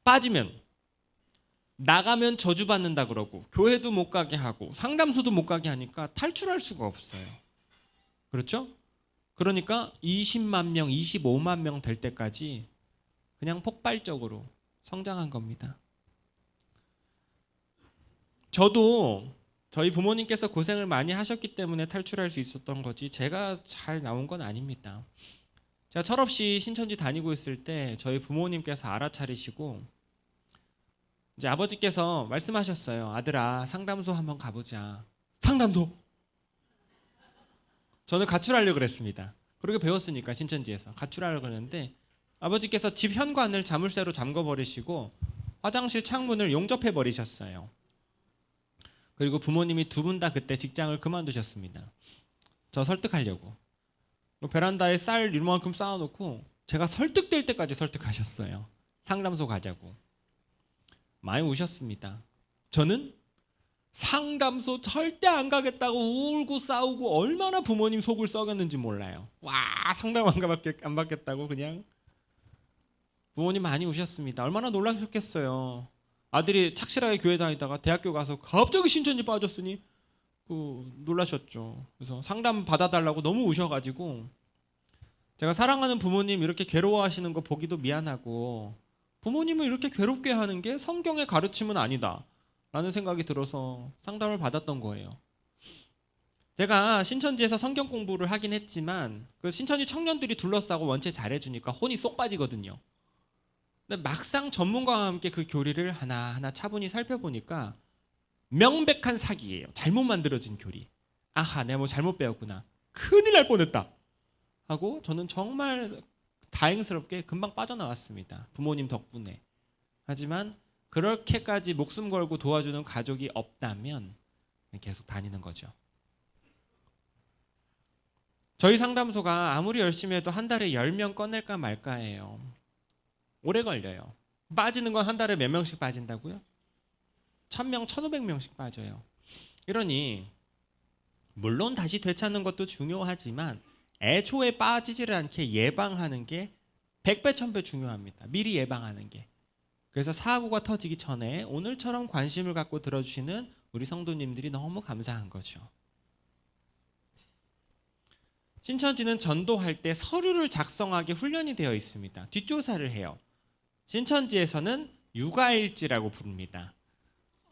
빠지면 나가면 저주받는다 그러고 교회도 못 가게 하고 상담소도 못 가게 하니까 탈출할 수가 없어요. 그렇죠? 그러니까 20만 명, 25만 명 될 때까지 그냥 폭발적으로 성장한 겁니다. 저도 저희 부모님께서 고생을 많이 하셨기 때문에 탈출할 수 있었던 거지 제가 잘 나온 건 아닙니다. 제가 철없이 신천지 다니고 있을 때 저희 부모님께서 알아차리시고 이제 아버지께서 말씀하셨어요. 아들아 상담소 한번 가보자. 상담소? 저는 가출하려고 그랬습니다. 그렇게 배웠으니까 신천지에서 가출하려고 그랬는데 아버지께서 집 현관을 자물쇠로 잠궈버리시고 화장실 창문을 용접해 버리셨어요. 그리고 부모님이 두 분 다 그때 직장을 그만두셨습니다. 저 설득하려고. 베란다에 쌀 이만큼 쌓아놓고 제가 설득될 때까지 설득하셨어요. 상담소 가자고. 많이 우셨습니다. 저는 상담소 절대 안 가겠다고 울고 싸우고 얼마나 부모님 속을 썩였는지 몰라요. 와 상담 안 받겠다고 그냥. 부모님 많이 우셨습니다. 얼마나 놀라셨겠어요. 아들이 착실하게 교회 다니다가 대학교 가서 갑자기 신천지 빠졌으니 놀라셨죠. 그래서 상담 받아달라고 너무 우셔가지고 제가 사랑하는 부모님 이렇게 괴로워하시는 거 보기도 미안하고 부모님을 이렇게 괴롭게 하는 게 성경의 가르침은 아니다 라는 생각이 들어서 상담을 받았던 거예요. 제가 신천지에서 성경 공부를 하긴 했지만 그 신천지 청년들이 둘러싸고 원체 잘해주니까 혼이 쏙 빠지거든요. 근데 막상 전문가와 함께 그 교리를 하나하나 차분히 살펴보니까 명백한 사기예요. 잘못 만들어진 교리. 아하 내가 뭐 잘못 배웠구나. 큰일 날 뻔했다 하고 저는 정말 다행스럽게 금방 빠져나왔습니다. 부모님 덕분에. 하지만 그렇게까지 목숨 걸고 도와주는 가족이 없다면 계속 다니는 거죠. 저희 상담소가 아무리 열심히 해도 한 달에 10명 꺼낼까 말까 해요. 오래 걸려요. 빠지는 건 한 달에 몇 명씩 빠진다고요? 1000명, 1500명씩 빠져요. 이러니 물론 다시 되찾는 것도 중요하지만 애초에 빠지지를 않게 예방하는 게 100배, 1000배 중요합니다. 미리 예방하는 게. 그래서 사고가 터지기 전에 오늘처럼 관심을 갖고 들어주시는 우리 성도님들이 너무 감사한 거죠. 신천지는 전도할 때 서류를 작성하게 훈련이 되어 있습니다. 뒷조사를 해요. 신천지에서는 육아일지라고 부릅니다.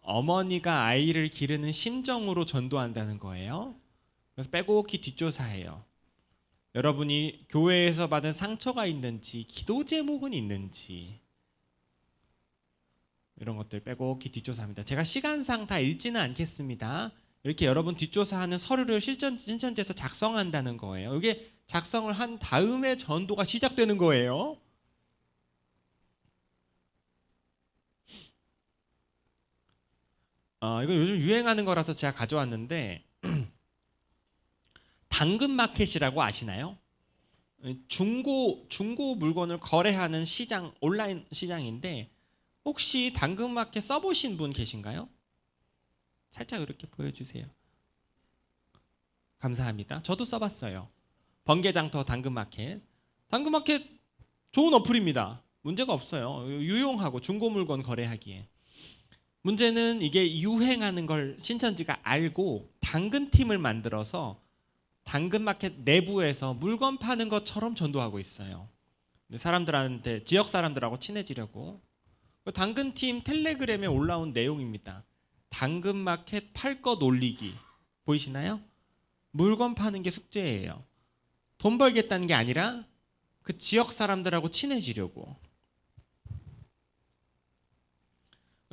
어머니가 아이를 기르는 심정으로 전도한다는 거예요. 그래서 빼곡히 뒷조사해요. 여러분이 교회에서 받은 상처가 있는지, 기도 제목은 있는지, 이런 것들 빼곡히 뒷조사합니다. 제가 시간상 다 읽지는 않겠습니다. 이렇게 여러분 뒷조사하는 서류를 신천지에서 작성한다는 거예요. 이게 작성을 한 다음에 전도가 시작되는 거예요. 이거 요즘 유행하는 거라서 제가 가져왔는데 당근마켓이라고 아시나요? 중고 물건을 거래하는 시장, 온라인 시장인데 혹시 당근마켓 써보신 분 계신가요? 살짝 이렇게 보여주세요. 감사합니다. 저도 써봤어요. 번개장터 당근마켓. 당근마켓 좋은 어플입니다. 문제가 없어요. 유용하고 중고 물건 거래하기에. 문제는 이게 유행하는 걸 신천지가 알고 당근팀을 만들어서 당근마켓 내부에서 물건 파는 것처럼 전도하고 있어요. 사람들한테, 지역 사람들하고 친해지려고. 당근팀 텔레그램에 올라온 내용입니다. 당근마켓 팔 것 올리기 보이시나요? 물건 파는 게 숙제예요. 돈 벌겠다는 게 아니라 그 지역 사람들하고 친해지려고.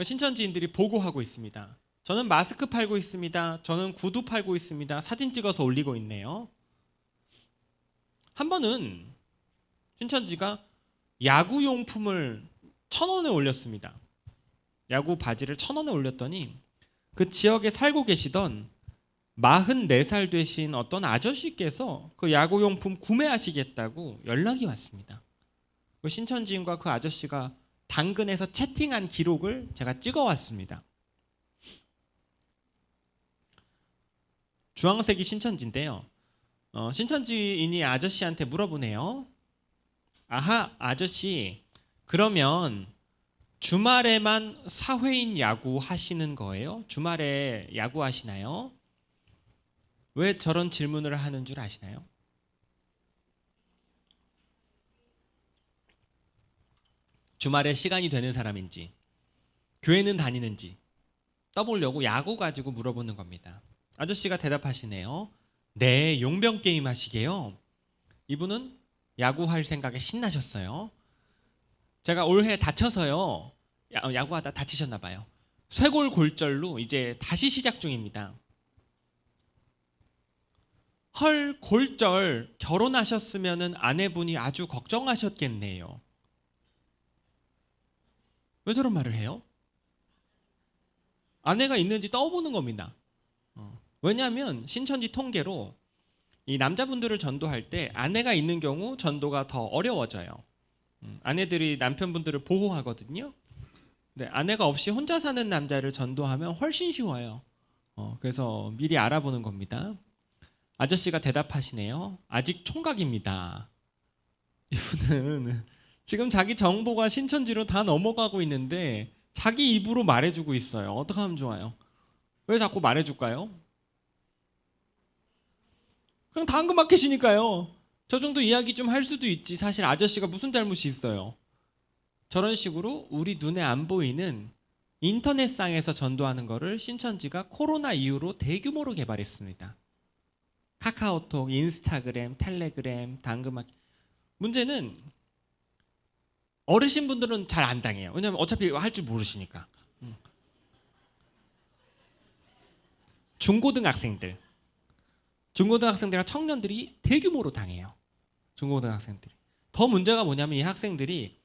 신천지인들이 보고하고 있습니다. 저는 마스크 팔고 있습니다. 저는 구두 팔고 있습니다. 사진 찍어서 올리고 있네요. 한 번은 신천지가 야구용품을 1000원에 올렸습니다. 야구 바지를 1000원에 올렸더니 그 지역에 살고 계시던 44살 되신 어떤 아저씨께서 그 야구용품 구매하시겠다고 연락이 왔습니다. 그 신천지인과 그 아저씨가 당근에서 채팅한 기록을 제가 찍어왔습니다. 주황색이 신천지인데요. 신천지인이 아저씨한테 물어보네요. 아하, 아저씨, 그러면 주말에만 사회인 야구 하시는 거예요? 주말에 야구 하시나요? 왜 저런 질문을 하는 줄 아시나요? 주말에 시간이 되는 사람인지, 교회는 다니는지 떠보려고 야구 가지고 물어보는 겁니다. 아저씨가 대답하시네요. 네, 용병 게임 하시게요. 이분은 야구할 생각에 신나셨어요. 제가 올해 다쳐서요. 야구하다 다치셨나 봐요. 쇄골 골절로 이제 다시 시작 중입니다. 헐, 골절, 결혼하셨으면은 아내분이 아주 걱정하셨겠네요. 왜 저런 말을 해요? 아내가 있는지 떠보는 겁니다. 왜냐하면 신천지 통계로 이 남자분들을 전도할 때 아내가 있는 경우 전도가 더 어려워져요. 아내들이 남편분들을 보호하거든요. 네, 아내가 없이 혼자 사는 남자를 전도하면 훨씬 쉬워요. 그래서 미리 알아보는 겁니다. 아저씨가 대답하시네요. 아직 총각입니다. 이분은 지금 자기 정보가 신천지로 다 넘어가고 있는데 자기 입으로 말해주고 있어요. 어떻게 하면 좋아요? 왜 자꾸 말해줄까요? 그냥 당근마켓이니까요. 저 정도 이야기 좀 할 수도 있지. 사실 아저씨가 무슨 잘못이 있어요. 저런 식으로 우리 눈에 안 보이는 인터넷상에서 전도하는 거를 신천지가 코로나 이후로 대규모로 개발했습니다. 카카오톡, 인스타그램, 텔레그램, 당근마켓. 문제는 어르신분들은 잘 안 당해요. 왜냐하면 어차피 할 줄 모르시니까. 중고등학생들이나 청년들이 대규모로 당해요. 중고등학생들이. 더 문제가 뭐냐면 이 학생들이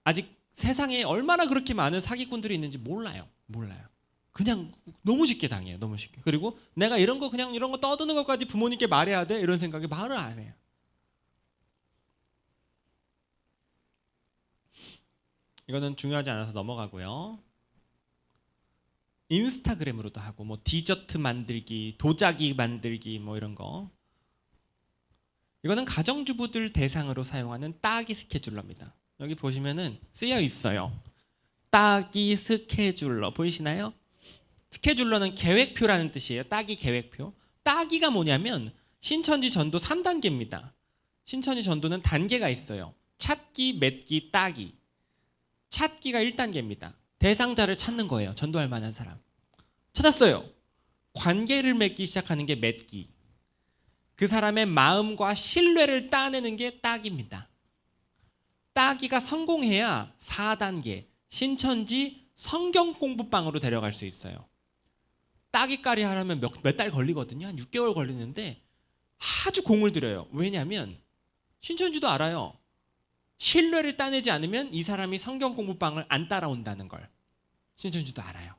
아직 세상에 얼마나 그렇게 많은 사기꾼들이 있는지 몰라요. 그냥 너무 쉽게 당해요. 너무 쉽게. 그리고 내가 이런 거 떠드는 것까지 부모님께 말해야 돼? 이런 생각에 말을 안 해요. 이거는 중요하지 않아서 넘어가고요. 인스타그램으로도 하고 뭐 디저트 만들기, 도자기 만들기 뭐 이런 거. 이거는 가정주부들 대상으로 사용하는 따기 스케줄러입니다. 여기 보시면은 쓰여 있어요. 따기 스케줄러 보이시나요? 스케줄러는 계획표라는 뜻이에요. 따기 계획표. 따기가 뭐냐면 신천지 전도 3단계입니다. 신천지 전도는 단계가 있어요. 찾기, 맺기, 따기. 찾기가 1단계입니다. 대상자를 찾는 거예요. 전도할 만한 사람. 찾았어요. 관계를 맺기 시작하는 게 맺기. 그 사람의 마음과 신뢰를 따내는 게 따기입니다. 따기가 성공해야 4단계 신천지 성경 공부방으로 데려갈 수 있어요. 따기까지 하려면 몇 달 걸리거든요. 한 6개월 걸리는데 아주 공을 들여요. 왜냐하면 신천지도 알아요. 신뢰를 따내지 않으면 이 사람이 성경 공부방을 안 따라온다는 걸. 신천지도 알아요.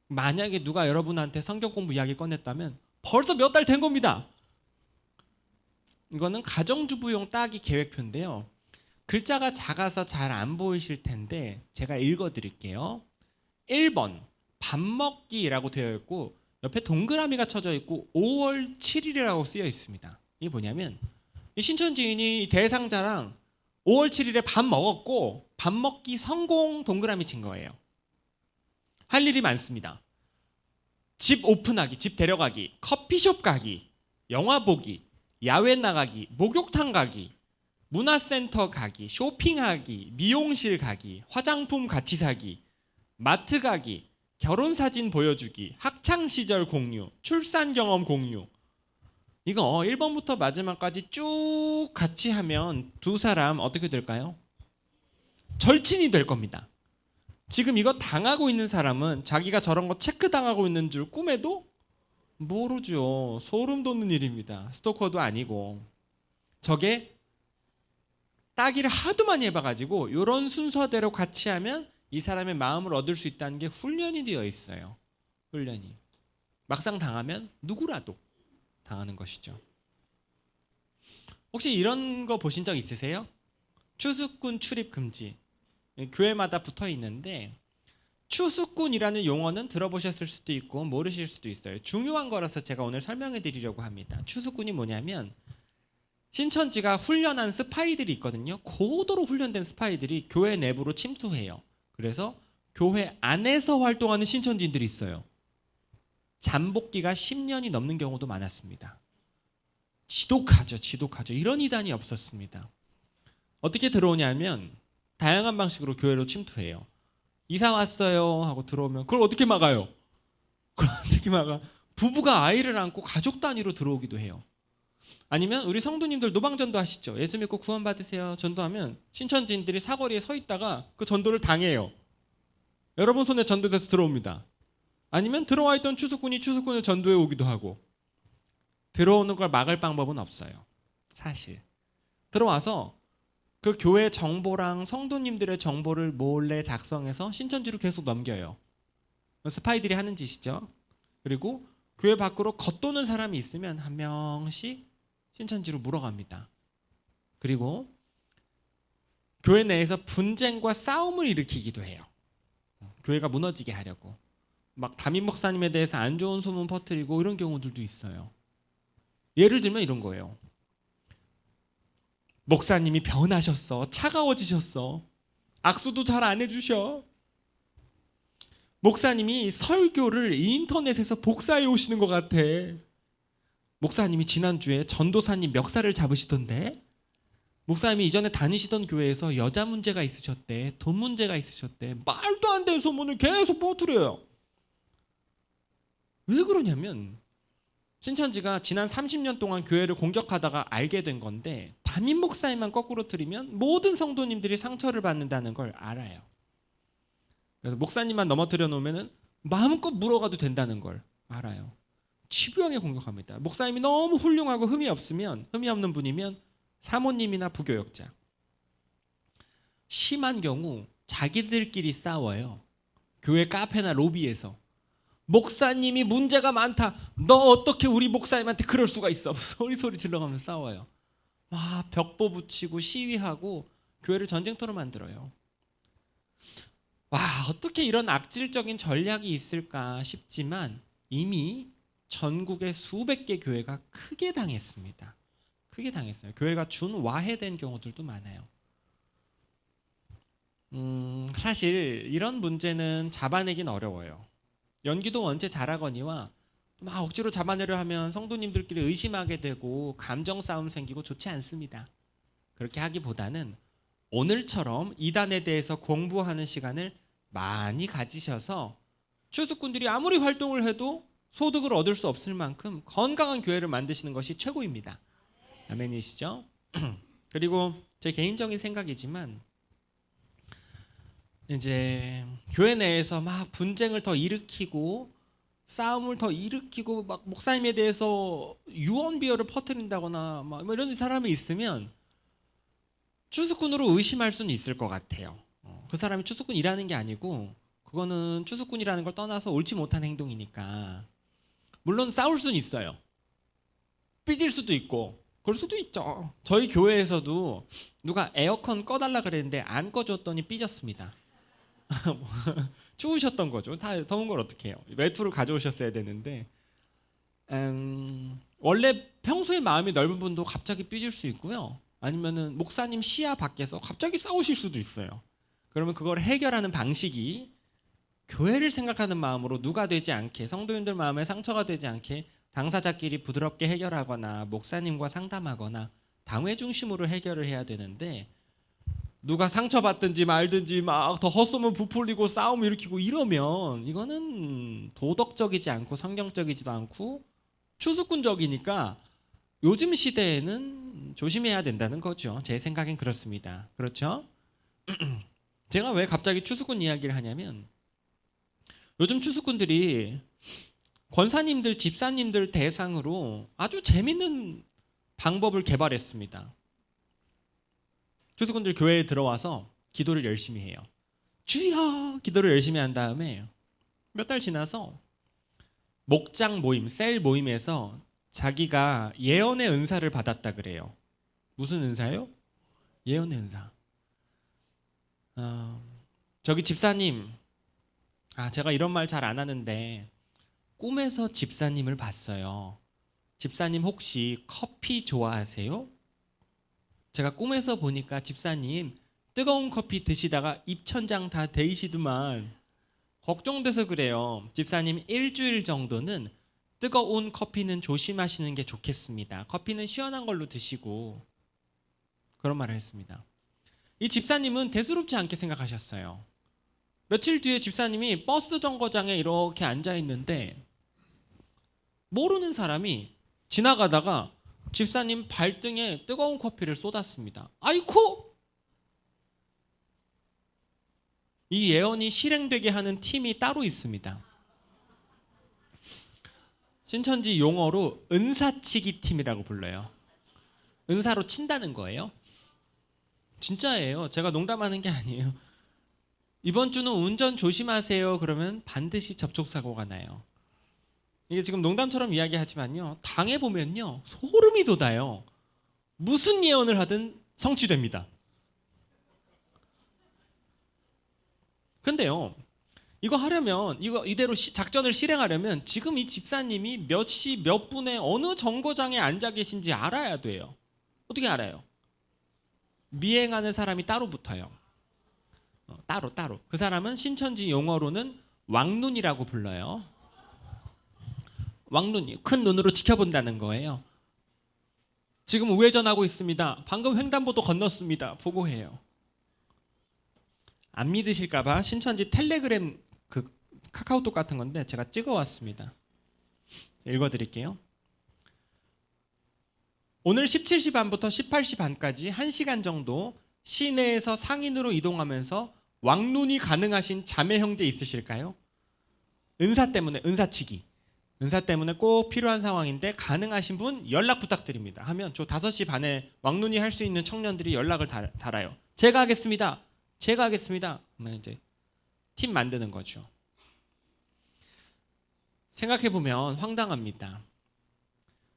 만약에 누가 여러분한테 성경 공부 이야기 꺼냈다면 벌써 몇 달 된 겁니다. 이거는 가정주부용 따기 계획표인데요. 글자가 작아서 잘 안 보이실 텐데 제가 읽어드릴게요. 1번 밥 먹기라고 되어 있고 옆에 동그라미가 쳐져 있고 5월 7일이라고 쓰여 있습니다. 이게 뭐냐면 이 신천지인이 대상자랑 5월 7일에 밥 먹었고 밥 먹기 성공 동그라미 친 거예요. 할 일이 많습니다. 집 오픈하기, 집 데려가기, 커피숍 가기, 영화 보기, 야외 나가기, 목욕탕 가기, 문화센터 가기, 쇼핑하기, 미용실 가기, 화장품 같이 사기, 마트 가기, 결혼사진 보여주기, 학창시절 공유, 출산 경험 공유. 이거 1번부터 마지막까지 쭉 같이 하면 두 사람 어떻게 될까요? 절친이 될 겁니다. 지금 이거 당하고 있는 사람은 자기가 저런 거 체크당하고 있는 줄 꿈에도 모르죠. 소름 돋는 일입니다. 스토커도 아니고. 저게 따기를 하도 많이 해봐가지고 이런 순서대로 같이 하면 이 사람의 마음을 얻을 수 있다는 게 훈련이 되어 있어요. 훈련이. 막상 당하면 누구라도 당하는 것이죠. 혹시 이런 거 보신 적 있으세요? 추수꾼 출입 금지. 교회마다 붙어 있는데 추수꾼이라는 용어는 들어보셨을 수도 있고 모르실 수도 있어요. 중요한 거라서 제가 오늘 설명해 드리려고 합니다. 추수꾼이 뭐냐면 신천지가 훈련한 스파이들이 있거든요. 고도로 훈련된 스파이들이 교회 내부로 침투해요. 그래서 교회 안에서 활동하는 신천지인들이 있어요. 잠복기가 10년이 넘는 경우도 많았습니다. 지독하죠. 이런 이단이 없었습니다. 어떻게 들어오냐면 다양한 방식으로 교회로 침투해요. 이사 왔어요 하고 들어오면 그걸 어떻게 막아요? 그걸 어떻게 막아? 부부가 아이를 안고 가족 단위로 들어오기도 해요. 아니면 우리 성도님들 노방전도 하시죠. 예수 믿고 구원 받으세요. 전도하면 신천지인들이 사거리에 서 있다가 그 전도를 당해요. 여러분 손에 전도돼서 들어옵니다. 아니면 들어와 있던 추수꾼이 추수꾼을 전도해 오기도 하고. 들어오는 걸 막을 방법은 없어요. 사실. 들어와서 그 교회 정보랑 성도님들의 정보를 몰래 작성해서 신천지로 계속 넘겨요. 스파이들이 하는 짓이죠. 그리고 교회 밖으로 겉도는 사람이 있으면 한 명씩 신천지로 물어갑니다. 그리고 교회 내에서 분쟁과 싸움을 일으키기도 해요. 교회가 무너지게 하려고. 막 담임 목사님에 대해서 안 좋은 소문 퍼뜨리고 이런 경우들도 있어요. 예를 들면 이런 거예요. 목사님이 변하셨어. 차가워지셨어. 악수도 잘 안 해주셔. 목사님이 설교를 인터넷에서 복사해 오시는 것 같아. 목사님이 지난주에 전도사님 멱살을 잡으시던데. 목사님이 이전에 다니시던 교회에서 여자 문제가 있으셨대. 돈 문제가 있으셨대. 말도 안 되는 소문을 계속 퍼뜨려요. 왜 그러냐면 신천지가 지난 30년 동안 교회를 공격하다가 알게 된 건데 담임 목사님만 거꾸로 틀리면 모든 성도님들이 상처를 받는다는 걸 알아요. 그래서 목사님만 넘어뜨려 놓으면 마음껏 물어가도 된다는 걸 알아요. 집요하게 공격합니다. 목사님이 너무 훌륭하고 흠이 없는 분이면 사모님이나 부교역자. 심한 경우 자기들끼리 싸워요. 교회 카페나 로비에서. 목사님이 문제가 많다. 너 어떻게 우리 목사님한테 그럴 수가 있어. 소리 질러가면서 싸워요. 벽보 붙이고 시위하고 교회를 전쟁터로 만들어요. 와, 어떻게 이런 악질적인 전략이 있을까 싶지만 이미 전국의 수백 개 교회가 크게 당했습니다. 크게 당했어요. 교회가 준와해된 경우들도 많아요. 사실 이런 문제는 잡아내긴 어려워요. 연기도 원체 잘하거니와 막 억지로 잡아내려 하면 성도님들끼리 의심하게 되고 감정 싸움 생기고 좋지 않습니다. 그렇게 하기보다는 오늘처럼 이단에 대해서 공부하는 시간을 많이 가지셔서 추수꾼들이 아무리 활동을 해도 소득을 얻을 수 없을 만큼 건강한 교회를 만드시는 것이 최고입니다. 아멘이시죠? 그리고 제 개인적인 생각이지만 이제 교회 내에서 막 분쟁을 더 일으키고 싸움을 더 일으키고 막 목사님에 대해서 유언 비어를 퍼뜨린다거나 막 이런 사람이 있으면 추수꾼으로 의심할 수는 있을 것 같아요. 그 사람이 추수꾼이라는 게 아니고 그거는 추수꾼이라는 걸 떠나서 옳지 못한 행동이니까. 물론 싸울 수는 있어요. 삐질 수도 있고 그럴 수도 있죠. 저희 교회에서도 누가 에어컨 꺼달라 그랬는데 안 꺼줬더니 삐졌습니다. 추우셨던 거죠. 다 더운 걸 어떻게 해요. 외투를 가져오셨어야 되는데 원래 평소에 마음이 넓은 분도 갑자기 삐질 수 있고요. 아니면은 목사님 시야 밖에서 갑자기 싸우실 수도 있어요. 그러면 그걸 해결하는 방식이 교회를 생각하는 마음으로 누가 되지 않게, 성도님들 마음에 상처가 되지 않게 당사자끼리 부드럽게 해결하거나 목사님과 상담하거나 당회 중심으로 해결을 해야 되는데, 누가 상처받든지 말든지 막 더 헛소문 부풀리고 싸움 일으키고 이러면 이거는 도덕적이지 않고 성경적이지도 않고 추수꾼적이니까 요즘 시대에는 조심해야 된다는 거죠. 제 생각엔 그렇습니다. 그렇죠? 제가 왜 갑자기 추수꾼 이야기를 하냐면, 요즘 추수꾼들이 권사님들, 집사님들 대상으로 아주 재밌는 방법을 개발했습니다. 추수꾼들 교회에 들어와서 기도를 열심히 해요. 주여! 기도를 열심히 한 다음에 몇 달 지나서 목장 모임, 셀 모임에서 자기가 예언의 은사를 받았다 그래요. 무슨 은사요? 예언의 은사. 저기 집사님, 제가 이런 말 잘 안 하는데 꿈에서 집사님을 봤어요. 집사님 혹시 커피 좋아하세요? 제가 꿈에서 보니까 집사님 뜨거운 커피 드시다가 입천장 다 데이시더만 걱정돼서 그래요. 집사님 일주일 정도는 뜨거운 커피는 조심하시는 게 좋겠습니다. 커피는 시원한 걸로 드시고, 그런 말을 했습니다. 이 집사님은 대수롭지 않게 생각하셨어요. 며칠 뒤에 집사님이 버스 정거장에 이렇게 앉아 있는데 모르는 사람이 지나가다가 집사님 발등에 뜨거운 커피를 쏟았습니다. 아이쿠! 이 예언이 실행되게 하는 팀이 따로 있습니다. 신천지 용어로 은사치기 팀이라고 불러요. 은사로 친다는 거예요. 진짜예요. 제가 농담하는 게 아니에요. 이번 주는 운전 조심하세요. 그러면 반드시 접촉사고가 나요. 이게 지금 농담처럼 이야기하지만요, 당해보면요 소름이 돋아요. 무슨 예언을 하든 성취됩니다. 근데요, 이거 하려면, 이거 이대로 작전을 실행하려면 지금 이 집사님이 몇 시 몇 분에 어느 정거장에 앉아 계신지 알아야 돼요. 어떻게 알아요? 미행하는 사람이 따로 붙어요. 따로. 그 사람은 신천지 용어로는 왕눈이라고 불러요. 왕눈이, 큰 눈으로 지켜본다는 거예요. 지금 우회전하고 있습니다. 방금 횡단보도 건넜습니다. 보고해요. 안 믿으실까봐 신천지 텔레그램 그 카카오톡 같은 건데 제가 찍어왔습니다. 읽어드릴게요. 오늘 17시 반부터 18시 반까지 1시간 정도 시내에서 상인으로 이동하면서 왕눈이 가능하신 자매 형제 있으실까요? 은사 때문에, 은사 때문에 꼭 필요한 상황인데 가능하신 분 연락 부탁드립니다 하면 저 5시 반에 왕눈이 할 수 있는 청년들이 연락을 달아요. 제가 하겠습니다. 그러면 이제 팀 만드는 거죠. 생각해보면 황당합니다.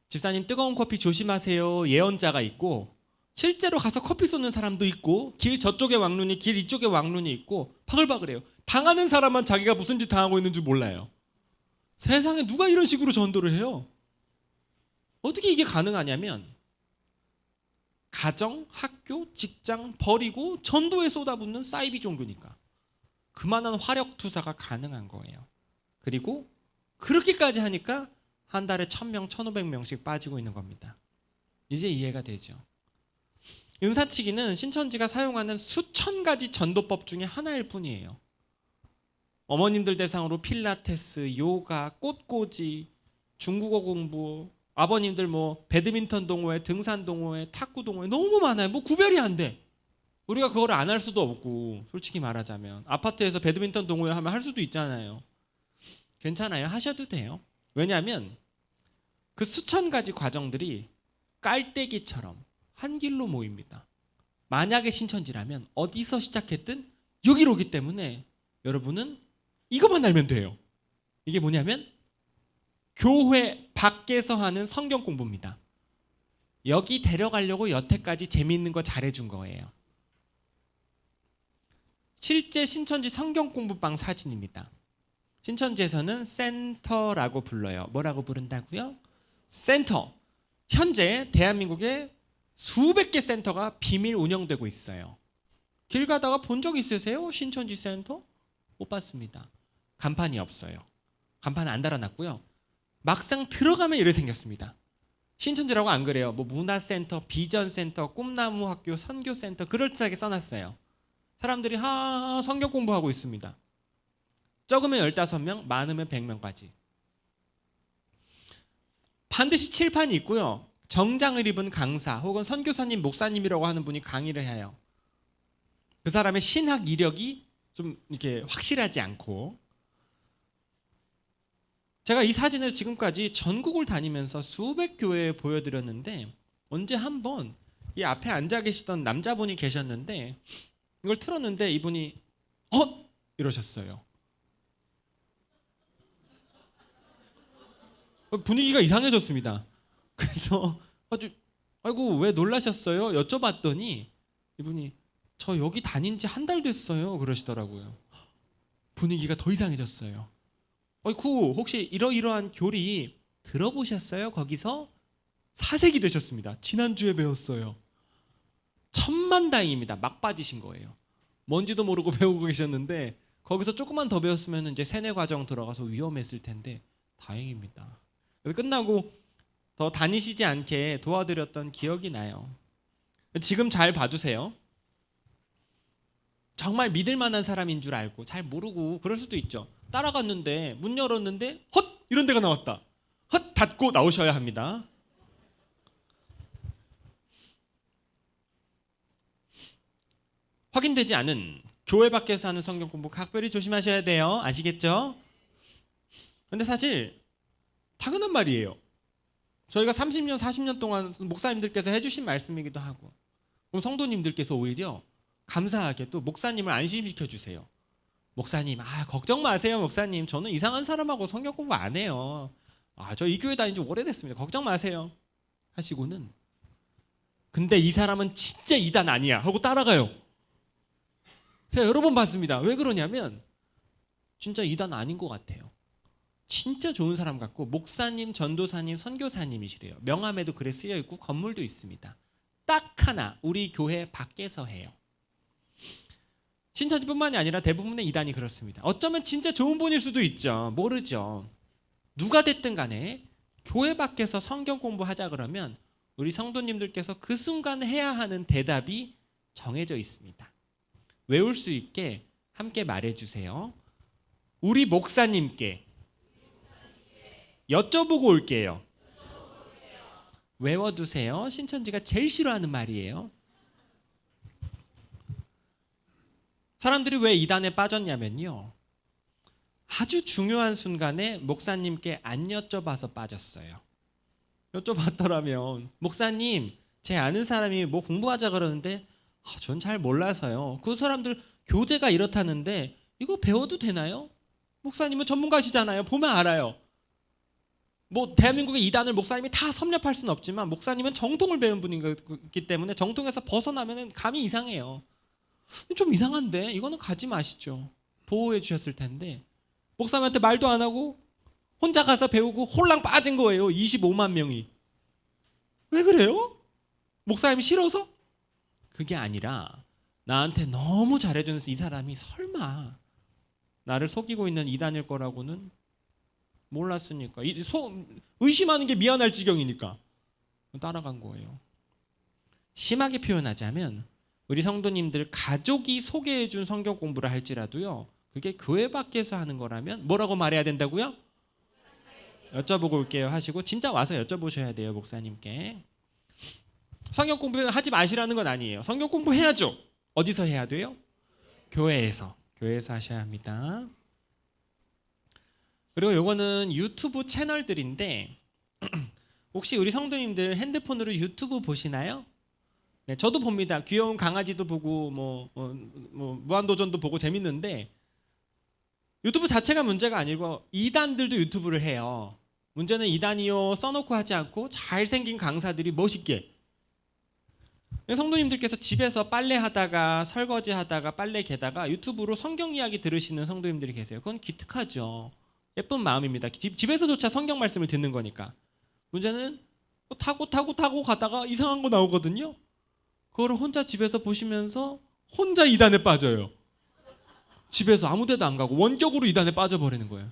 집사님 뜨거운 커피 조심하세요 예언자가 있고, 실제로 가서 커피 쏟는 사람도 있고, 길 저쪽에 왕눈이, 길 이쪽에 왕눈이 있고, 바글바글해요. 당하는 사람만 자기가 무슨 짓 당하고 있는 줄 몰라요. 세상에 누가 이런 식으로 전도를 해요? 어떻게 이게 가능하냐면 가정, 학교, 직장 버리고 전도에 쏟아붓는 사이비 종교니까 그만한 화력 투사가 가능한 거예요. 그리고 그렇게까지 하니까 한 달에 1000명, 1500명씩 빠지고 있는 겁니다. 이제 이해가 되죠. 은사치기는 신천지가 사용하는 수천 가지 전도법 중에 하나일 뿐이에요. 어머님들 대상으로 필라테스, 요가, 꽃꽂이, 중국어 공부, 아버님들 뭐 배드민턴 동호회, 등산 동호회, 탁구 동호회 너무 많아요. 뭐 구별이 안 돼. 우리가 그거를 안 할 수도 없고 솔직히 말하자면 아파트에서 배드민턴 동호회 하면 할 수도 있잖아요. 괜찮아요. 하셔도 돼요. 왜냐하면 그 수천 가지 과정들이 깔때기처럼 한 길로 모입니다. 만약에 신천지라면 어디서 시작했든 여기로 오기 때문에 여러분은 이것만 알면 돼요. 이게 뭐냐면 교회 밖에서 하는 성경 공부입니다. 여기 데려가려고 여태까지 재미있는 거 잘해준 거예요. 실제 신천지 성경 공부방 사진입니다. 신천지에서는 센터라고 불러요. 뭐라고 부른다고요? 센터. 현재 대한민국에 수백 개 센터가 비밀 운영되고 있어요. 길 가다가 본 적 있으세요? 신천지 센터? 못 봤습니다. 간판이 없어요. 간판 안 달아놨고요. 막상 들어가면 이렇게 생겼습니다. 신천지라고 안 그래요. 뭐 문화센터, 비전센터, 꿈나무 학교, 선교센터 그럴듯하게 써놨어요. 사람들이 성경 공부하고 있습니다. 적으면 15명, 많으면 100명까지. 반드시 칠판이 있고요. 정장을 입은 강사 혹은 선교사님, 목사님이라고 하는 분이 강의를 해요. 그 사람의 신학 이력이 좀 이렇게 확실하지 않고 제가 이 사진을 지금까지 전국을 다니면서 수백 교회에 보여드렸는데 언제 한번 이 앞에 앉아 계시던 남자분이 계셨는데 이걸 틀었는데 이분이 이러셨어요. 분위기가 이상해졌습니다. 그래서 아이고 왜 놀라셨어요? 여쭤봤더니 이분이 저 여기 다닌 지 한 달 됐어요 그러시더라고요. 분위기가 더 이상해졌어요. 아이고 혹시 이러이러한 교리 들어보셨어요? 거기서 사색이 되셨습니다. 지난주에 배웠어요. 천만다행입니다. 막 빠지신 거예요. 뭔지도 모르고 배우고 계셨는데 거기서 조금만 더 배웠으면 이제 세뇌 과정 들어가서 위험했을 텐데 다행입니다. 끝나고 더 다니시지 않게 도와드렸던 기억이 나요. 지금 잘 봐주세요. 정말 믿을 만한 사람인 줄 알고 잘 모르고 그럴 수도 있죠. 따라갔는데 문 열었는데 이런 데가 나왔다. 닫고 나오셔야 합니다. 확인되지 않은 교회 밖에서 하는 성경 공부 각별히 조심하셔야 돼요. 아시겠죠? 근데 사실 당연한 말이에요. 저희가 30년, 40년 동안 목사님들께서 해주신 말씀이기도 하고 그럼 성도님들께서 오히려 감사하게 또 목사님을 안심시켜 주세요. 목사님, 걱정 마세요, 목사님. 저는 이상한 사람하고 성경 공부 안 해요. 저 이 교회 다닌 지 오래됐습니다. 걱정 마세요. 하시고는 근데 이 사람은 진짜 이단 아니야 하고 따라가요. 제가 여러 번 봤습니다. 왜 그러냐면 진짜 이단 아닌 것 같아요. 진짜 좋은 사람 같고 목사님, 전도사님, 선교사님이시래요. 명함에도 그래 쓰여 있고 건물도 있습니다. 딱 하나 우리 교회 밖에서 해요. 신천지뿐만이 아니라 대부분의 이단이 그렇습니다. 어쩌면 진짜 좋은 분일 수도 있죠. 모르죠. 누가 됐든 간에 교회 밖에서 성경 공부하자 그러면 우리 성도님들께서 그 순간 해야 하는 대답이 정해져 있습니다. 외울 수 있게 함께 말해주세요. 우리 목사님께 여쭤보고 올게요. 외워두세요. 신천지가 제일 싫어하는 말이에요. 사람들이 왜 이단에 빠졌냐면요. 아주 중요한 순간에 목사님께 안 여쭤봐서 빠졌어요. 여쭤봤더라면 목사님, 제 아는 사람이 뭐 공부하자 그러는데 전 잘 몰라서요. 그 사람들 교재가 이렇다는데 이거 배워도 되나요? 목사님은 전문가시잖아요. 보면 알아요. 뭐 대한민국의 이단을 목사님이 다 섭렵할 수는 없지만 목사님은 정통을 배운 분이기 때문에 정통에서 벗어나면 감이 이상해요. 좀 이상한데 이거는 가지 마시죠. 보호해 주셨을 텐데 목사님한테 말도 안 하고 혼자 가서 배우고 홀랑 빠진 거예요. 25만 명이. 왜 그래요? 목사님이 싫어서? 그게 아니라 나한테 너무 잘해주는 이 사람이 설마 나를 속이고 있는 이단일 거라고는 몰랐으니까. 의심하는 게 미안할 지경이니까 따라간 거예요. 심하게 표현하자면 우리 성도님들 가족이 소개해준 성경 공부를 할지라도요, 그게 교회 밖에서 하는 거라면 뭐라고 말해야 된다고요? 여쭤보고 올게요 하시고 진짜 와서 여쭤보셔야 돼요, 목사님께. 성경 공부하지 마시라는 건 아니에요. 성경 공부해야죠. 어디서 해야 돼요? 교회에서 하셔야 합니다. 그리고 요거는 유튜브 채널들인데 혹시 우리 성도님들 핸드폰으로 유튜브 보시나요? 네, 저도 봅니다. 귀여운 강아지도 보고 무한도전도 보고 재밌는데 유튜브 자체가 문제가 아니고 이단들도 유튜브를 해요. 문제는 이단이요 써놓고 하지 않고 잘생긴 강사들이 멋있게. 성도님들께서 집에서 빨래하다가 설거지하다가 빨래 개다가 유튜브로 성경 이야기 들으시는 성도님들이 계세요. 그건 기특하죠. 예쁜 마음입니다. 집에서조차 성경 말씀을 듣는 거니까. 문제는 타고 가다가 이상한 거 나오거든요. 그거를 혼자 집에서 보시면서 혼자 이단에 빠져요. 집에서 아무 데도 안 가고 원격으로 이단에 빠져버리는 거예요.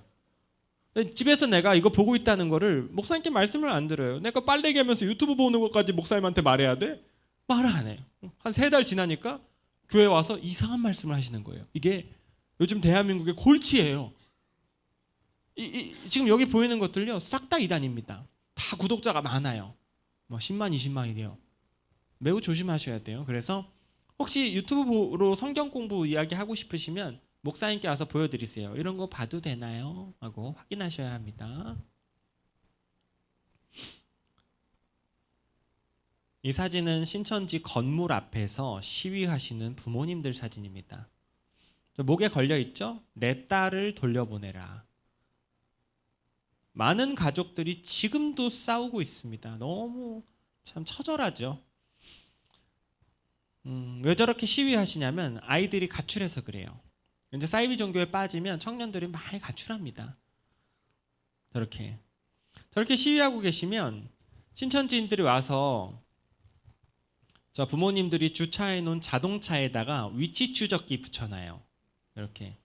집에서 내가 이거 보고 있다는 거를 목사님께 말씀을 안 들어요. 내가 빨래 개면서 유튜브 보는 것까지 목사님한테 말해야 돼? 말을 안 해요. 한 3달 지나니까 교회 와서 이상한 말씀을 하시는 거예요. 이게 요즘 대한민국의 골치예요. 지금 여기 보이는 것들요 싹 다 이단입니다. 다 구독자가 많아요. 10만 20만이래요. 매우 조심하셔야 돼요. 그래서 혹시 유튜브로 성경 공부 이야기 하고 싶으시면 목사님께 와서 보여드리세요. 이런 거 봐도 되나요? 하고 확인하셔야 합니다. 이 사진은 신천지 건물 앞에서 시위하시는 부모님들 사진입니다. 목에 걸려 있죠? 내 딸을 돌려보내라. 많은 가족들이 지금도 싸우고 있습니다. 너무 참 처절하죠. 왜 저렇게 시위하시냐면 아이들이 가출해서 그래요. 이제 사이비 종교에 빠지면 청년들이 많이 가출합니다. 저렇게 시위하고 계시면 신천지인들이 와서 저 부모님들이 주차해 놓은 자동차에다가 위치 추적기 붙여놔요. 이렇게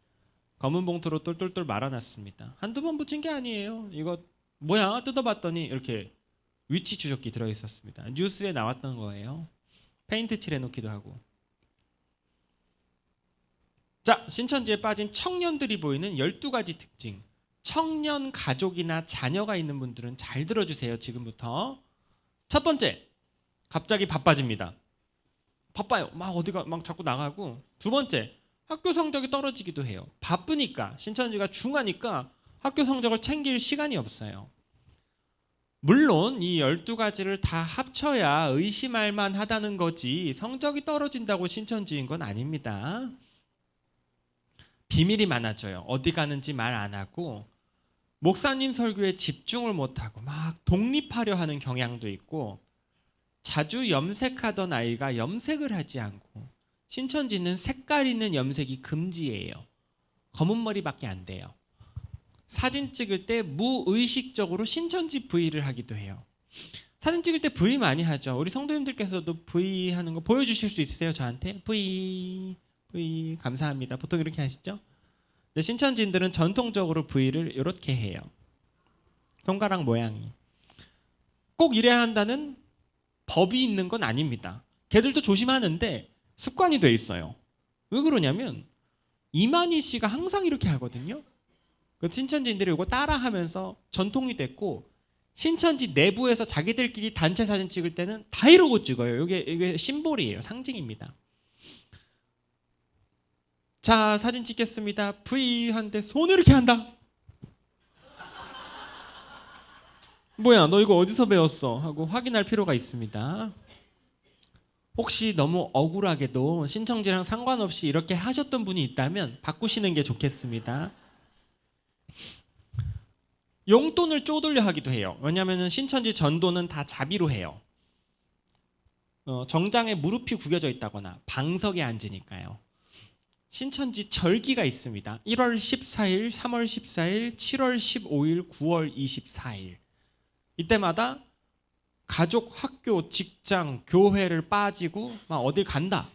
검은 봉투로 똘똘똘 말아놨습니다. 한두 번 붙인 게 아니에요. 이거 뭐야? 뜯어봤더니 이렇게 위치 추적기 들어있었습니다. 뉴스에 나왔던 거예요. 페인트 칠해놓기도 하고. 자, 신천지에 빠진 청년들이 보이는 12가지 특징. 청년 가족이나 자녀가 있는 분들은 잘 들어주세요. 지금부터. 첫 번째, 갑자기 바빠집니다. 바빠요. 막 어디가 막 자꾸 나가고. 두 번째, 학교 성적이 떨어지기도 해요. 바쁘니까, 신천지가 중하니까 학교 성적을 챙길 시간이 없어요. 물론 이 12가지를 다 합쳐야 의심할 만하다는 거지 성적이 떨어진다고 신천지인 건 아닙니다. 비밀이 많아져요. 어디 가는지 말 안 하고 목사님 설교에 집중을 못하고 막 독립하려 하는 경향도 있고 자주 염색하던 아이가 염색을 하지 않고 신천지는 색깔 있는 염색이 금지예요. 검은 머리밖에 안 돼요. 사진 찍을 때 무의식적으로 신천지 V를 하기도 해요. 사진 찍을 때 V 많이 하죠. 우리 성도님들께서도 V 하는 거 보여주실 수 있으세요? 저한테? V 감사합니다. 보통 이렇게 하시죠? 근데 신천지인들은 전통적으로 V를 이렇게 해요. 손가락 모양이. 꼭 이래야 한다는 법이 있는 건 아닙니다. 걔들도 조심하는데 습관이 돼 있어요. 왜 그러냐면 이만희 씨가 항상 이렇게 하거든요. 그 신천지인들이 이거 따라하면서 전통이 됐고 신천지 내부에서 자기들끼리 단체 사진 찍을 때는 다 이러고 찍어요. 이게 심볼이에요. 상징입니다. 자, 사진 찍겠습니다. V 한데 손을 이렇게 한다. 뭐야, 너 이거 어디서 배웠어? 하고 확인할 필요가 있습니다. 혹시 너무 억울하게도 신천지랑 상관없이 이렇게 하셨던 분이 있다면 바꾸시는 게 좋겠습니다. 용돈을 쪼들려 하기도 해요. 왜냐하면 신천지 전도는 다 자비로 해요. 정장에 무릎이 구겨져 있다거나 방석에 앉으니까요. 신천지 절기가 있습니다. 1월 14일, 3월 14일, 7월 15일, 9월 24일. 이때마다 가족, 학교, 직장, 교회를 빠지고 막 어딜 간다.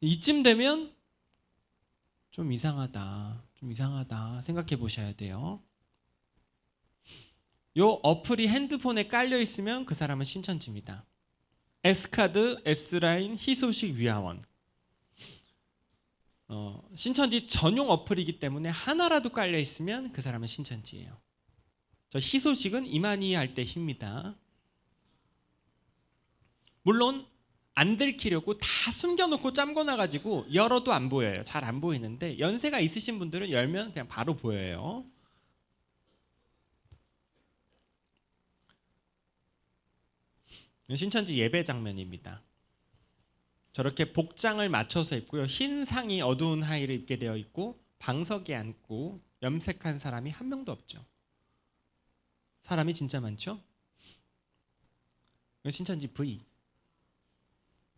이쯤 되면 좀 이상하다 생각해 보셔야 돼요. 요 어플이 핸드폰에 깔려 있으면 그 사람은 신천지입니다. S카드, S라인, 희소식 위화원. 신천지 전용 어플이기 때문에 하나라도 깔려 있으면 그 사람은 신천지예요. 저 희소식은 이만희 할 때 희입니다. 물론 안 들키려고 다 숨겨놓고 짬궈놔가지고 열어도 안 보여요. 잘 안 보이는데 연세가 있으신 분들은 열면 그냥 바로 보여요. 신천지 예배 장면입니다. 저렇게 복장을 맞춰서 입고요. 흰 상의 어두운 하의를 입게 되어 있고 방석에 앉고 염색한 사람이 한 명도 없죠. 사람이 진짜 많죠? 신천지 V.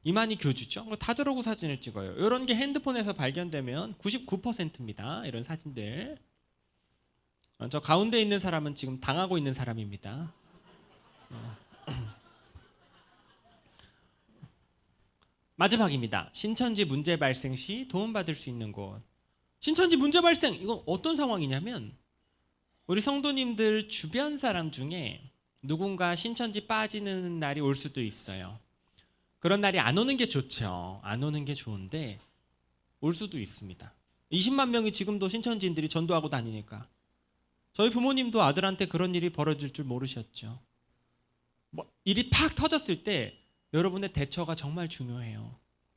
이만희 교주죠. 다 저러고 사진을 찍어요. 이런 게 핸드폰에서 발견되면 99%입니다. 이런 사진들. 저 가운데 있는 사람은 지금 당하고 있는 사람입니다. 마지막입니다. 신천지 문제 발생 시 도움받을 수 있는 곳. 신천지 문제 발생, 이건 어떤 상황이냐면 우리 성도님들 주변 사람 중에 누군가 신천지 빠지는 날이 올 수도 있어요. 그런 날이 안 오는 게 좋죠. 안 오는 게 좋은데 올 수도 있습니다. 20만 명이 지금도 신천지인들이 전도하고 다니니까. 저희 부모님도 아들한테 그런 일이 벌어질 줄 모르셨죠. 일이 팍 터졌을 때 여러분의 대처가 정말 중요해요.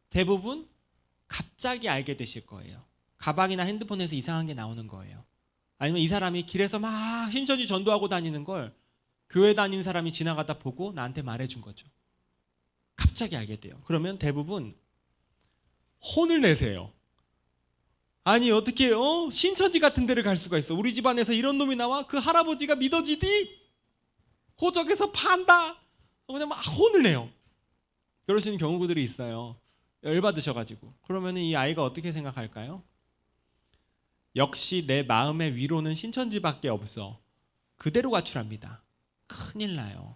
대부분 갑자기 알게 되실 거예요. 가방이나 핸드폰에서 이상한 게 나오는 거예요. 아니면 이 사람이 길에서 막 신천지 전도하고 다니는 걸 교회 다니는 사람이 지나가다 보고 나한테 말해준 거죠. 갑자기 알게 돼요. 그러면 대부분 혼을 내세요. 아니 어떻게 신천지 같은 데를 갈 수가 있어. 우리 집안에서 이런 놈이 나와? 그 할아버지가 믿어지디? 호적에서 판다? 그냥 막 혼을 내요. 그러시는 경우들이 있어요. 열받으셔가지고. 그러면 이 아이가 어떻게 생각할까요? 역시 내 마음의 위로는 신천지밖에 없어. 그대로 가출합니다. 큰일 나요.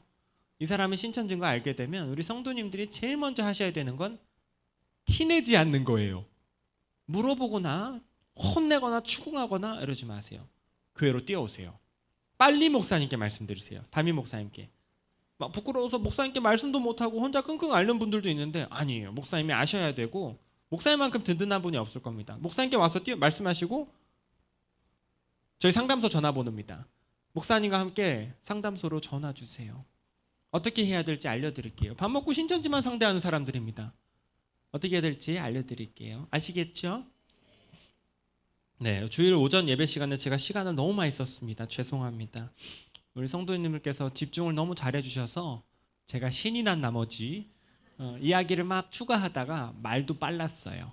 이 사람이 신천지인 거 알게 되면 우리 성도님들이 제일 먼저 하셔야 되는 건 티내지 않는 거예요. 물어보거나 혼내거나 추궁하거나 이러지 마세요. 교회로 뛰어오세요. 빨리 목사님께 말씀드리세요. 담임 목사님께. 막 부끄러워서 목사님께 말씀도 못하고 혼자 끙끙 앓는 분들도 있는데 아니에요. 목사님이 아셔야 되고 목사님만큼 든든한 분이 없을 겁니다. 목사님께 와서 말씀하시고 저희 상담소 전화번호입니다. 목사님과 함께 상담소로 전화 주세요. 어떻게 해야 될지 알려드릴게요. 밥 먹고 신천지만 상대하는 사람들입니다. 어떻게 해야 될지 알려드릴게요. 아시겠죠? 네, 주일 오전 예배 시간에 제가 시간을 너무 많이 썼습니다. 죄송합니다. 우리 성도님들께서 집중을 너무 잘해주셔서 제가 신이 난 나머지 이야기를 막 추가하다가 말도 빨랐어요.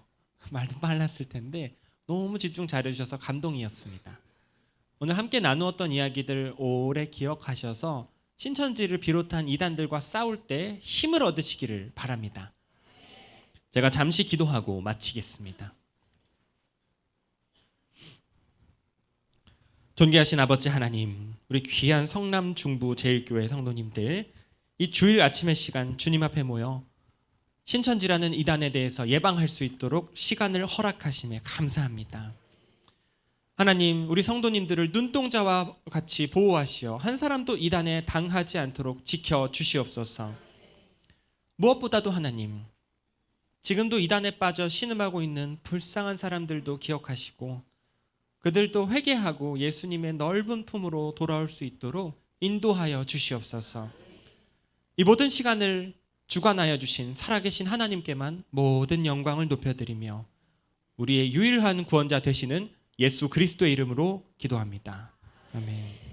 말도 빨랐을 텐데 너무 집중 잘해주셔서 감동이었습니다. 오늘 함께 나누었던 이야기들 오래 기억하셔서 신천지를 비롯한 이단들과 싸울 때 힘을 얻으시기를 바랍니다. 제가 잠시 기도하고 마치겠습니다. 존귀하신 아버지 하나님, 우리 귀한 성남 중부 제일교회 성도님들, 이 주일 아침의 시간 주님 앞에 모여 신천지라는 이단에 대해서 예방할 수 있도록 시간을 허락하심에 감사합니다. 하나님, 우리 성도님들을 눈동자와 같이 보호하시어 한 사람도 이단에 당하지 않도록 지켜주시옵소서. 무엇보다도 하나님, 지금도 이단에 빠져 신음하고 있는 불쌍한 사람들도 기억하시고 그들도 회개하고 예수님의 넓은 품으로 돌아올 수 있도록 인도하여 주시옵소서. 이 모든 시간을 주관하여 주신 살아계신 하나님께만 모든 영광을 높여드리며 우리의 유일한 구원자 되시는 예수 그리스도의 이름으로 기도합니다. 아멘.